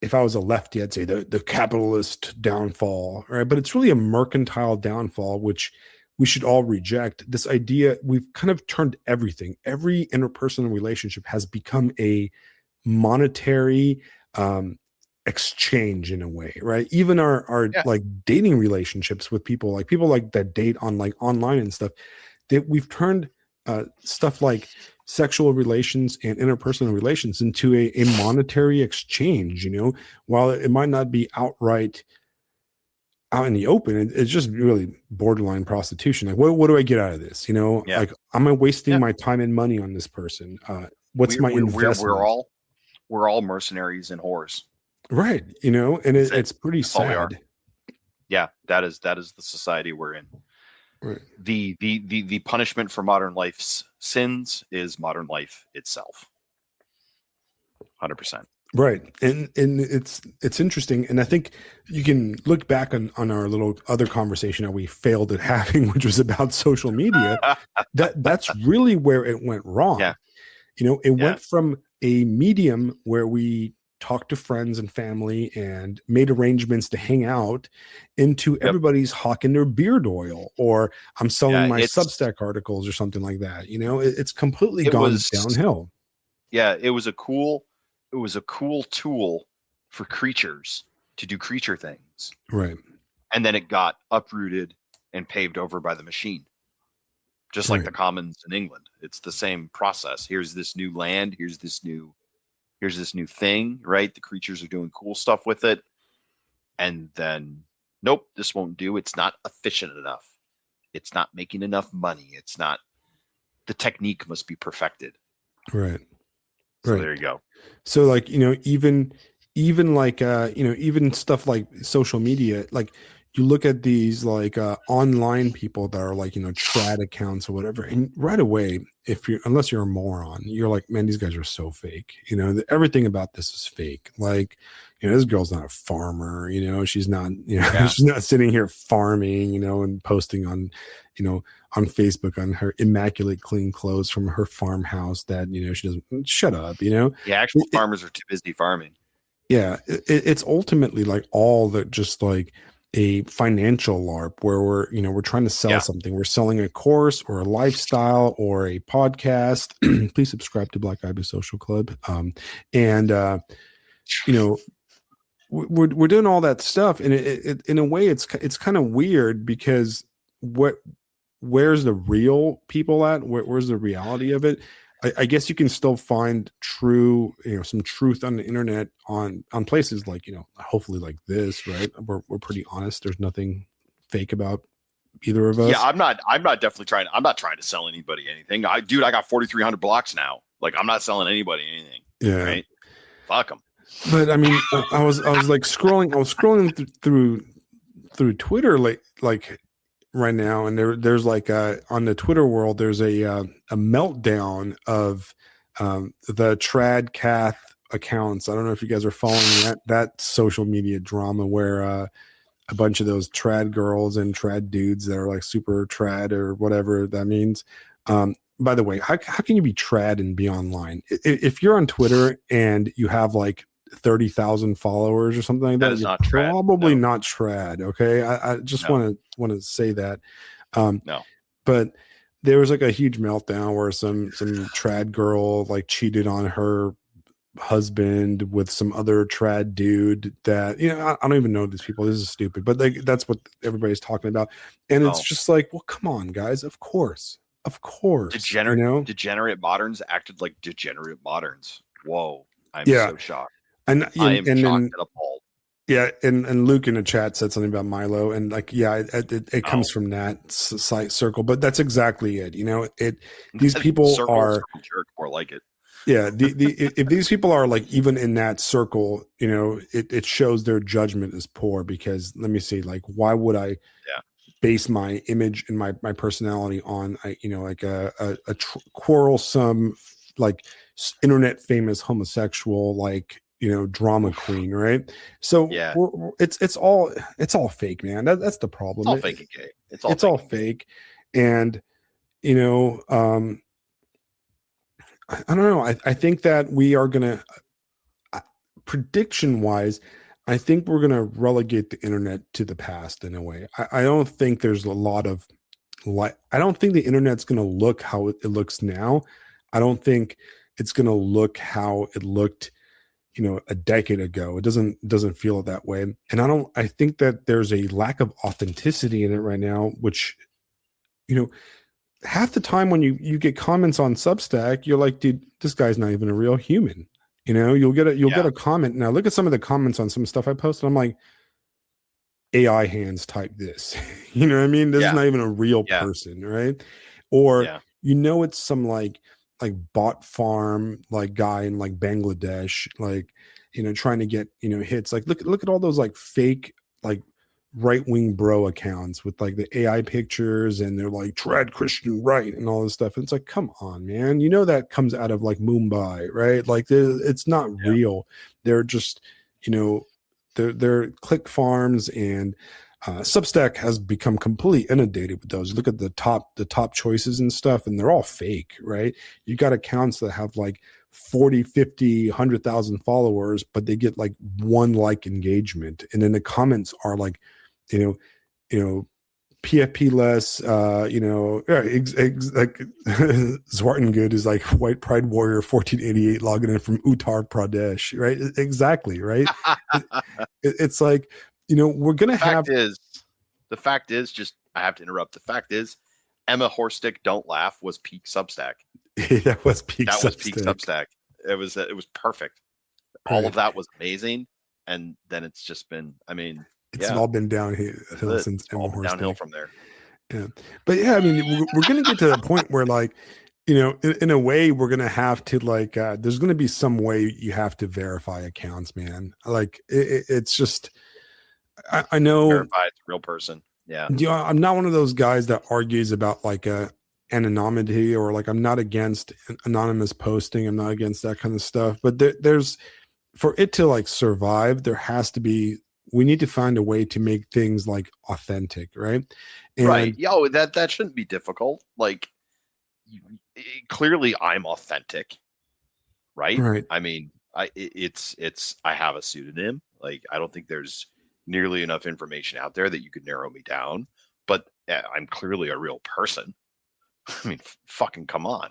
if I was a lefty, I'd say the capitalist downfall, right? But it's really a mercantile downfall, which we should all reject. This idea, we've kind of turned everything, every interpersonal relationship has become a monetary um, exchange in a way, right? Even our Yeah. like dating relationships with people like that date on like online and stuff, that we've turned stuff like sexual relations and interpersonal relations into a monetary exchange. While it might not be outright out in the open, it's just really borderline prostitution. Like, what do I get out of this? Yeah. Like, am I wasting Yeah. my time and money on this person? What's my We're investment? all mercenaries and whores. Right. And That's it. it's pretty That's all we are. sad. Yeah. That is the society we're in. Right. The punishment for modern life's sins is modern life itself. 100%. Right. And it's interesting. And I think you can look back on our little other conversation that we failed at having, which was about social media. That's really where it went wrong. Yeah. It Yeah. went from a medium where we talked to friends and family and made arrangements to hang out into Yep. everybody's hawking their beard oil, or I'm selling Yeah. my Substack articles or something like that. It's completely It gone was. downhill. Yeah. It was a cool tool for creatures to do creature things, Right. and then it got uprooted and paved over by the machine. Just like Right. the commons in England, it's the same process. Here's this new land. Here's this new thing. Right, the creatures are doing cool stuff with it, and then nope, this won't do. It's not efficient enough. It's not making enough money. It's not. The technique must be perfected. Right. So Right. there you go. So like, even like even stuff like social media, like you look at these like online people that are like, trad accounts or whatever, and right away, unless you're a moron, you're like, man, these guys are so fake. Everything about this is fake. Like, this girl's not a farmer, she's not, Yeah. she's not sitting here farming, and posting on, on Facebook on her immaculate clean clothes from her farmhouse that, she doesn't. Shut up. The actual It- farmers are too busy farming. yeah, it's ultimately like all that, just like a financial LARP where we're trying to sell Yeah. something. We're selling a course or a lifestyle or a podcast. Please subscribe to Black Ibis Social Club. And we're doing all that stuff, and it in a way it's kind of weird because where's the real people at? Where's the reality of it? I guess you can still find some truth on the internet on places like, hopefully like this, right? We're pretty honest. There's nothing fake about either of Yeah, us. I'm not definitely trying. I'm not trying to sell anybody anything. I got 4,300 blocks now. Like, I'm not selling anybody anything. Yeah. Right? Fuck them. But I mean, I was like scrolling. I was scrolling through Twitter like right now, and there's like on the Twitter world, there's a meltdown of the trad cath accounts. I don't know if you guys are following that social media drama where a bunch of those trad girls and trad dudes that are like super trad or whatever that means. By the way, how can you be trad and be online? If you're on Twitter and you have like 30,000 followers or something like That that, is you're not trad. probably No, not trad. Okay. I just no, want to say that. Um, no. but there was like a huge meltdown where some trad girl like cheated on her husband with some other trad dude that I don't even know these people. This is stupid, but that's what everybody's talking about, and it's Oh, just like, well, come on, guys, of course, degenerate moderns acted like degenerate moderns. Whoa, I'm yeah, so shocked. and I and, am and shocked then and appalled. yeah, and Luke in the chat said something about Milo, and like, yeah, it comes Oh, from that site circle, but that's exactly it. These people are, circle jerk, more like it. yeah, if these people are like even in that circle, it shows their judgment is poor because let me see, like, why would I Yeah, base my image and my personality on like a quarrelsome like internet famous homosexual like drama oof, queen, right? So yeah. it's all fake, man. That's the It's problem. all fake and gay. It's all It's fake all and gay. fake, and you know um I don't know. I think that we are gonna prediction wise, I think we're going to relegate the internet to the past in a way. I don't think there's a lot of I don't think the internet's going to look how it looks now. I don't think it's going to look how it looked, a decade ago. It doesn't feel that way. And I think that there's a lack of authenticity in it right now, which, you know, half the time when you get comments on Substack, you're like, dude, this guy's not even a real human. You'll get Yeah, a comment. Now look at some of the comments on some stuff I posted. I'm like, AI hands type this. You know what I mean? This is yeah, not even a real yeah, person, right? Or yeah, it's some like bot farm like guy in like Bangladesh, like trying to get hits. Like look at all those like fake like right wing bro accounts with like the AI pictures and they're like trad Christian right and all this stuff. And it's like, come on, man. That comes out of like Mumbai, right? Like it's not yeah, real. They're just, you know, they're click farms and Substack has become completely inundated with those. Look at the top choices and stuff, and they're all fake, right? You got accounts that have like 40, 50, 100,000 followers, but they get like one like engagement. And then the comments are like, you know, you know, PFP less, yeah, like Zwartengood is like White Pride Warrior 1488 logging in from Uttar Pradesh, right? Exactly, right? yeah. It's like, we're The gonna have fact is, the fact is, just I have to interrupt. The fact is, Emma Horstick, don't laugh, was peak Substack. that was peak That was peak Substack, Substack. It was perfect. All of right? that was amazing, and then it's just been. I mean, It's yeah, all been downhill that's it. since It's Emma all been downhill Horstick. from there. Yeah, but yeah, I mean, we're gonna get to the point where like, in a way, we're gonna have to like, there's gonna be some way you have to verify accounts, man. Like, it's just, I know, Verify it's a real person. Yeah, I'm not one of those guys that argues about like anonymity or like I'm not against anonymous posting. I'm not against that kind of stuff. But there's for it to like survive, there has to be. We need to find a way to make things like authentic, right? right. And Yo, that shouldn't be difficult. Like, clearly, I'm authentic, right? right, I mean, it's I have a pseudonym. Like, I don't think there's nearly enough information out there that you could narrow me down. But yeah, I'm clearly a real person. I mean, fucking come on.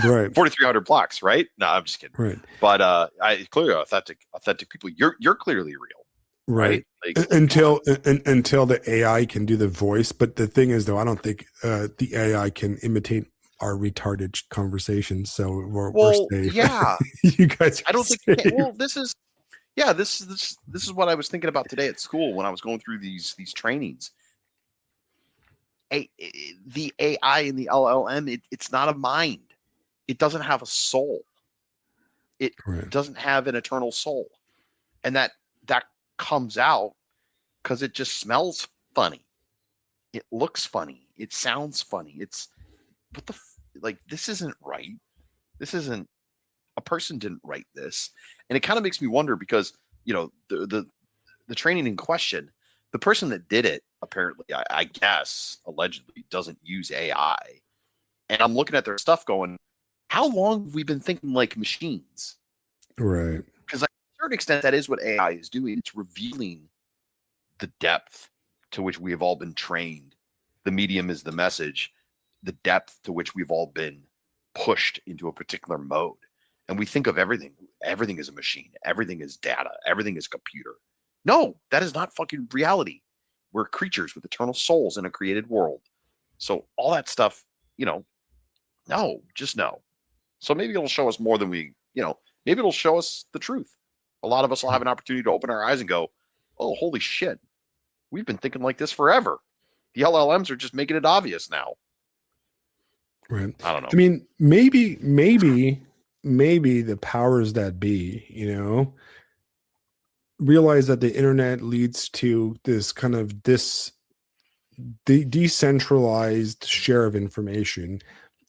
right, 4,300 blocks, right? No, I'm just kidding. right. But I clearly authentic people. You're clearly real, Right. right? Like, come on. Until the AI can do the voice. But the thing is, though, I don't think the AI can imitate our retarded conversations. So we're Well, safe. yeah. You guys I are don't think you can. safe. Well, this is what I was thinking about today at school when I was going through these trainings. the AI and the LLM, it's not a mind. It doesn't have a soul. It Right. doesn't have an eternal soul, and that comes out because it just smells funny. It looks funny. It sounds funny. It's what the like. This isn't right. This isn't a person didn't write this, and it kind of makes me wonder because the training in question, the person that did it apparently, I guess, allegedly doesn't use AI, and I'm looking at their stuff going, how long have we been thinking like machines? Right. Because like, to a certain extent, that is what AI is doing. It's revealing the depth to which we have all been trained. The medium is the message, the depth to which we've all been pushed into a particular mode. And we think of everything is a machine, everything is data, everything is computer. No, that is not fucking reality. We're creatures with eternal souls in a created world. So all that stuff, no, just no. So maybe it'll show us more than maybe it'll show us the truth. A lot of us will have an opportunity to open our eyes and go, oh, holy shit, we've been thinking like this forever. The LLMs are just making it obvious now. Right. I don't know. I mean, maybe the powers that be, realize that the internet leads to this kind of decentralized share of information,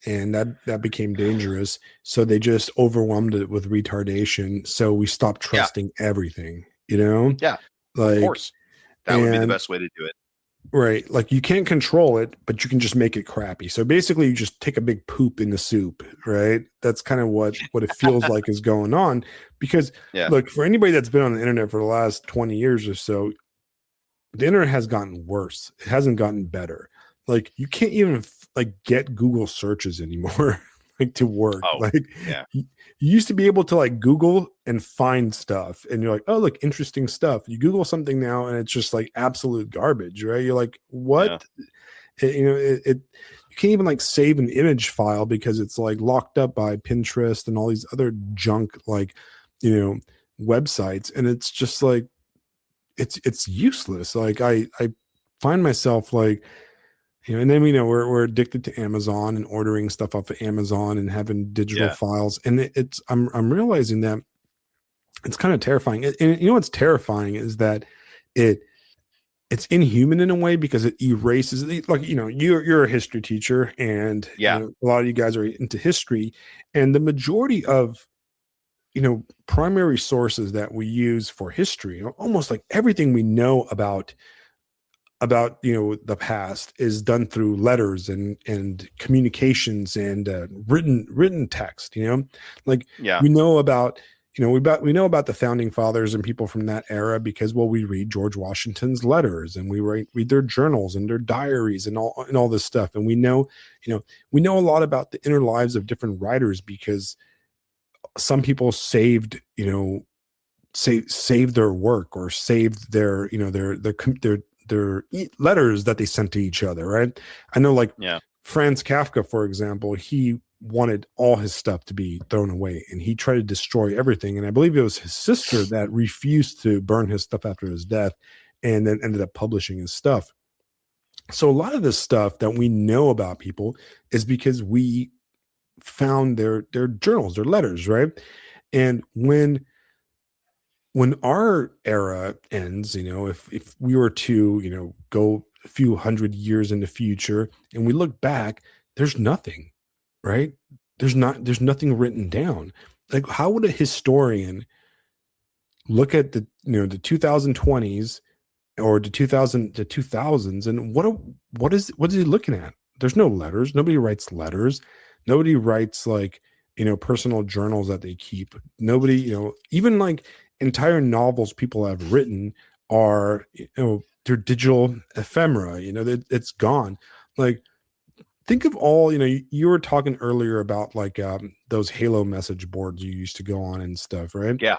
and that became dangerous. So they just overwhelmed it with retardation. So we stopped Yeah. trusting everything, Yeah. Of like, course. That would be the and best way to do it. right, like you can't control it, but you can just make it crappy. So basically, you just take a big poop in the soup, right? That's kind of what it feels like is going on. Because Yeah. look, for anybody that's been on the internet for the last 20 years or so, the internet has gotten worse. It hasn't gotten better. Like you can't even like get Google searches anymore, like to work. Oh, Like yeah. you used to be able to like Google and find stuff, and you're like, oh, look, interesting stuff. You Google something now, and it's just like absolute garbage, right? You're like, Yeah. what? It you can't even like save an image file because it's like locked up by Pinterest and all these other junk like websites, and it's just like it's useless. Like I find myself like and then we know we're addicted to Amazon and ordering stuff off of Amazon and having digital Yeah. files, and I'm realizing that it's kind of terrifying. And what's terrifying is that it it's inhuman in a way because it erases like you're a history teacher, and Yeah. a lot of you guys are into history, and the majority of primary sources that we use for history, almost like everything we know about the past is done through letters and communications and written text. Like Yeah. we know about we know about the founding fathers and people from that era because we read George Washington's letters, and we read their journals and their diaries and all this stuff, and we know a lot about the inner lives of different writers because some people saved their work or saved their letters that they sent to each other, right? I know, like Yeah. Franz Kafka, for example, he wanted all his stuff to be thrown away, and he tried to destroy everything. And I believe it was his sister that refused to burn his stuff after his death, and then ended up publishing his stuff. So a lot of this stuff that we know about people is because we found their journals, their letters, right? And when our era ends, if we were to, go a few hundred years in the future and we look back, there's nothing, right? There's nothing written down. Like, how would a historian look at the 2020s or the 2000s, and what is he looking at? There's no letters. Nobody writes letters. Nobody writes like personal journals that they keep. Nobody, even like entire novels people have written are they're digital ephemera. It's gone. Like, think of all you were talking earlier about like those Halo message boards you used to go on and stuff, right? Yeah.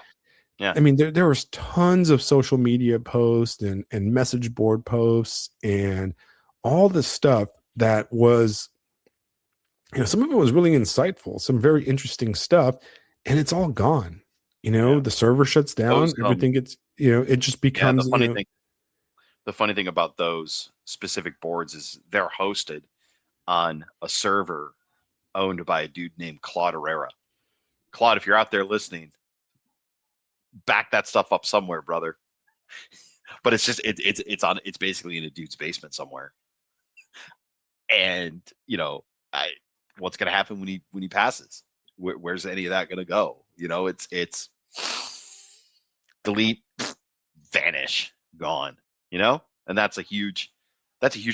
Yeah. I mean, there was tons of social media posts and message board posts and all this stuff that was, some of it was really insightful, some very interesting stuff, and it's all gone. Yeah. The server shuts down, Those everything gets, it just yeah, the becomes, funny thing the funny thing about those specific boards is they're hosted on a server owned by a dude named Claude Herrera. Claude, if you're out there listening, back that stuff up somewhere, brother. But it's just it's basically in a dude's basement somewhere. And what's going to happen when he passes? Where's any of that going to go? It's delete, vanish, gone. And that's a huge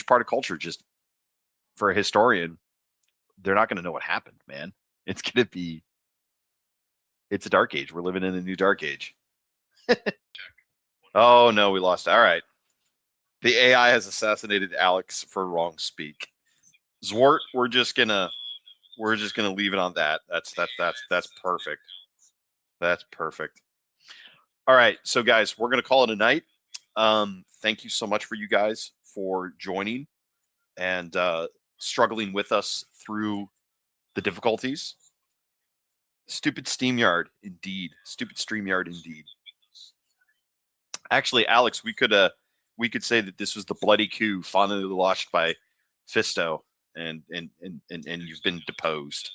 part of culture. Just for a historian, they're not going to know what happened, man. It's a dark age. We're living in a new dark age. Oh no, we lost. All right. The AI has assassinated Alex for wrong speak. Zwart, we're just gonna leave it on that. That's perfect. That's perfect. All right, so guys, we're gonna call it a night. Thank you so much for you guys for joining and struggling with us through the difficulties. Stupid StreamYard, indeed. Stupid StreamYard, indeed. Actually, Alex, we could say that this was the bloody coup finally launched by Fisto, and you've been deposed.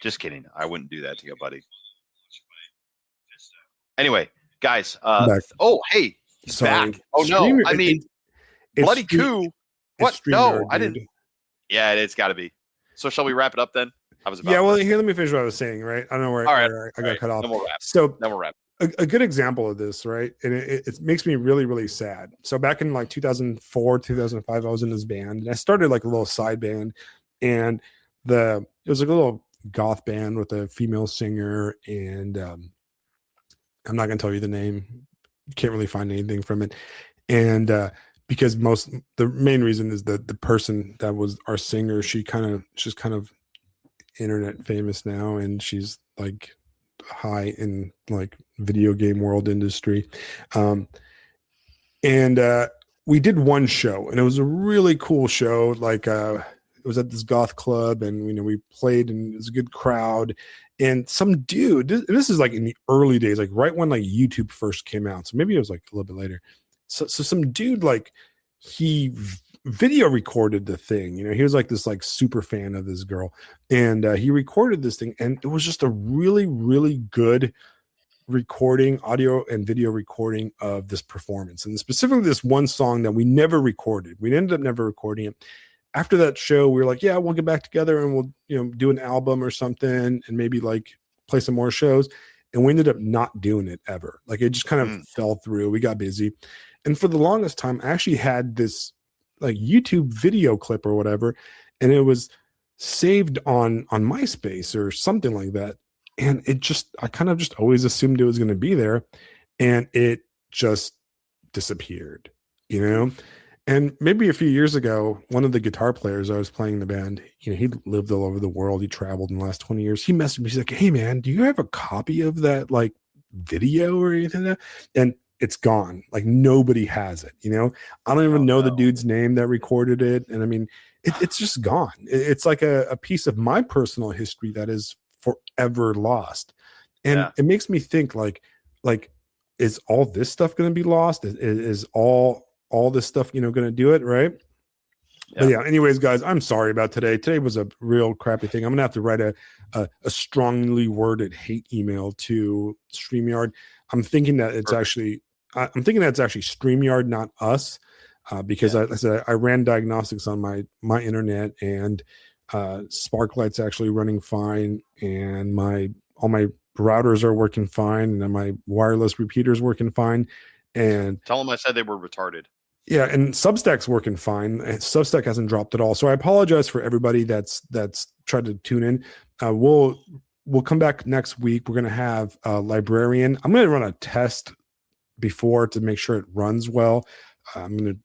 Just kidding. I wouldn't do that to you, buddy. Anyway, guys. Oh, hey, he's back. Oh no, I mean, bloody coup. What? No, I didn't. Yeah, it's got to be. So shall we wrap it up then? Well, here, let me finish what I was saying, right? I don't know where I got cut off. Then we'll wrap. So then we'll wrap. A good example of this, right? And it makes me really, really sad. So back in like 2004, 2005, I was in this band, and I started like a little side band, and it was like a little goth band with a female singer, and I'm not going to tell you the name. You can't really find anything from it, and because the main reason is that the person that was our singer, she's kind of internet famous now, and she's like high in like video game world industry. And we did one show, and it was a really cool show. Like it was at this goth club, and we played, and it was a good crowd. And some dude, this is like in the early days, like right when like YouTube first came out. So maybe it was like a little bit later. So some dude, like, he video recorded the thing. He was like this like super fan of this girl, and he recorded this thing, and it was just a really, really good recording, audio and video recording of this performance, and specifically this one song that we never recorded. We ended up never recording it. After that show, we were like, yeah, we'll get back together and we'll do an album or something, and maybe like play some more shows. And we ended up not doing it ever. Like it just kind of fell through. We got busy. And for the longest time, I actually had this like YouTube video clip or whatever, and it was saved on MySpace or something like that. And I kind of just always assumed it was going to be there, and it just disappeared, And maybe a few years ago, one of the guitar players I was playing in the band, he lived all over the world. He traveled in the last 20 years. He messaged me. He's like, hey man, do you have a copy of that like video or anything like that? And it's gone. Like nobody has it, I don't even know the dude's name that recorded it. And I mean, it's just gone. It's like a piece of my personal history that is forever lost. And it makes me think like, is all this stuff going to be lost? Is all this stuff, going to do it, right? But yeah, anyways, guys, I'm sorry about today. Today was a real crappy thing. I'm going to have to write a strongly worded hate email to StreamYard. I'm thinking that it's actually StreamYard, not us, because I ran diagnostics on my internet, and Sparklight's actually running fine, and all my routers are working fine, and my wireless repeaters working fine. And tell them I said they were retarded. Yeah, and Substack's working fine. Substack hasn't dropped at all. So I apologize for everybody that's tried to tune in. We'll come back next week. We're going to have a librarian. I'm going to run a test before to make sure it runs well. I'm going to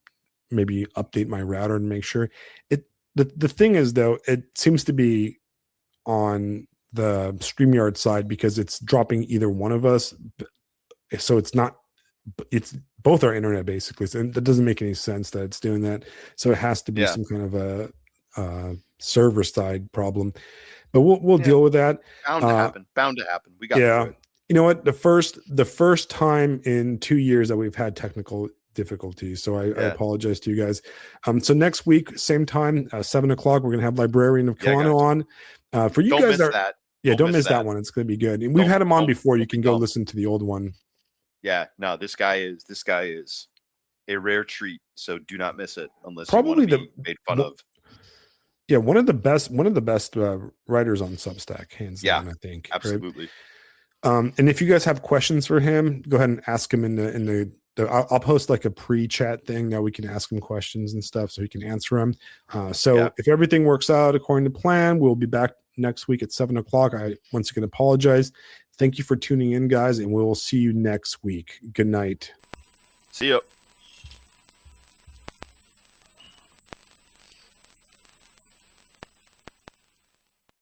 maybe update my router to make sure it. The thing is, though, it seems to be on the StreamYard side because it's dropping either one of us. So it's both our internet basically. So that doesn't make any sense that it's doing that. So it has to be some kind of a server side problem. But we'll deal with that. Bound to happen. We got through it. You know what? The first time in 2 years that we've had technical difficulties. So I Yeah. apologize to you guys. So next week, same time, 7 o'clock, we're gonna have Librarian of Yeah, Toronto guys. on. For you Don't guys miss that that. yeah, don't miss that one. It's gonna be good. And we've Don't- had him on don't- before. You don't can be go dumb. listen to the old one. Yeah, no, this guy is a rare treat. So do not miss it unless Probably you want to be made fun of. Yeah, one of the best writers on Substack, hands Yeah, down, I think. Right? absolutely. And if you guys have questions for him, go ahead and ask him in the I'll post like a pre-chat thing that we can ask him questions and stuff so he can answer them. So if everything works out according to plan, we'll be back next week at 7 o'clock. I once again apologize. Thank you for tuning in, guys, and we will see you next week. Good night. See you.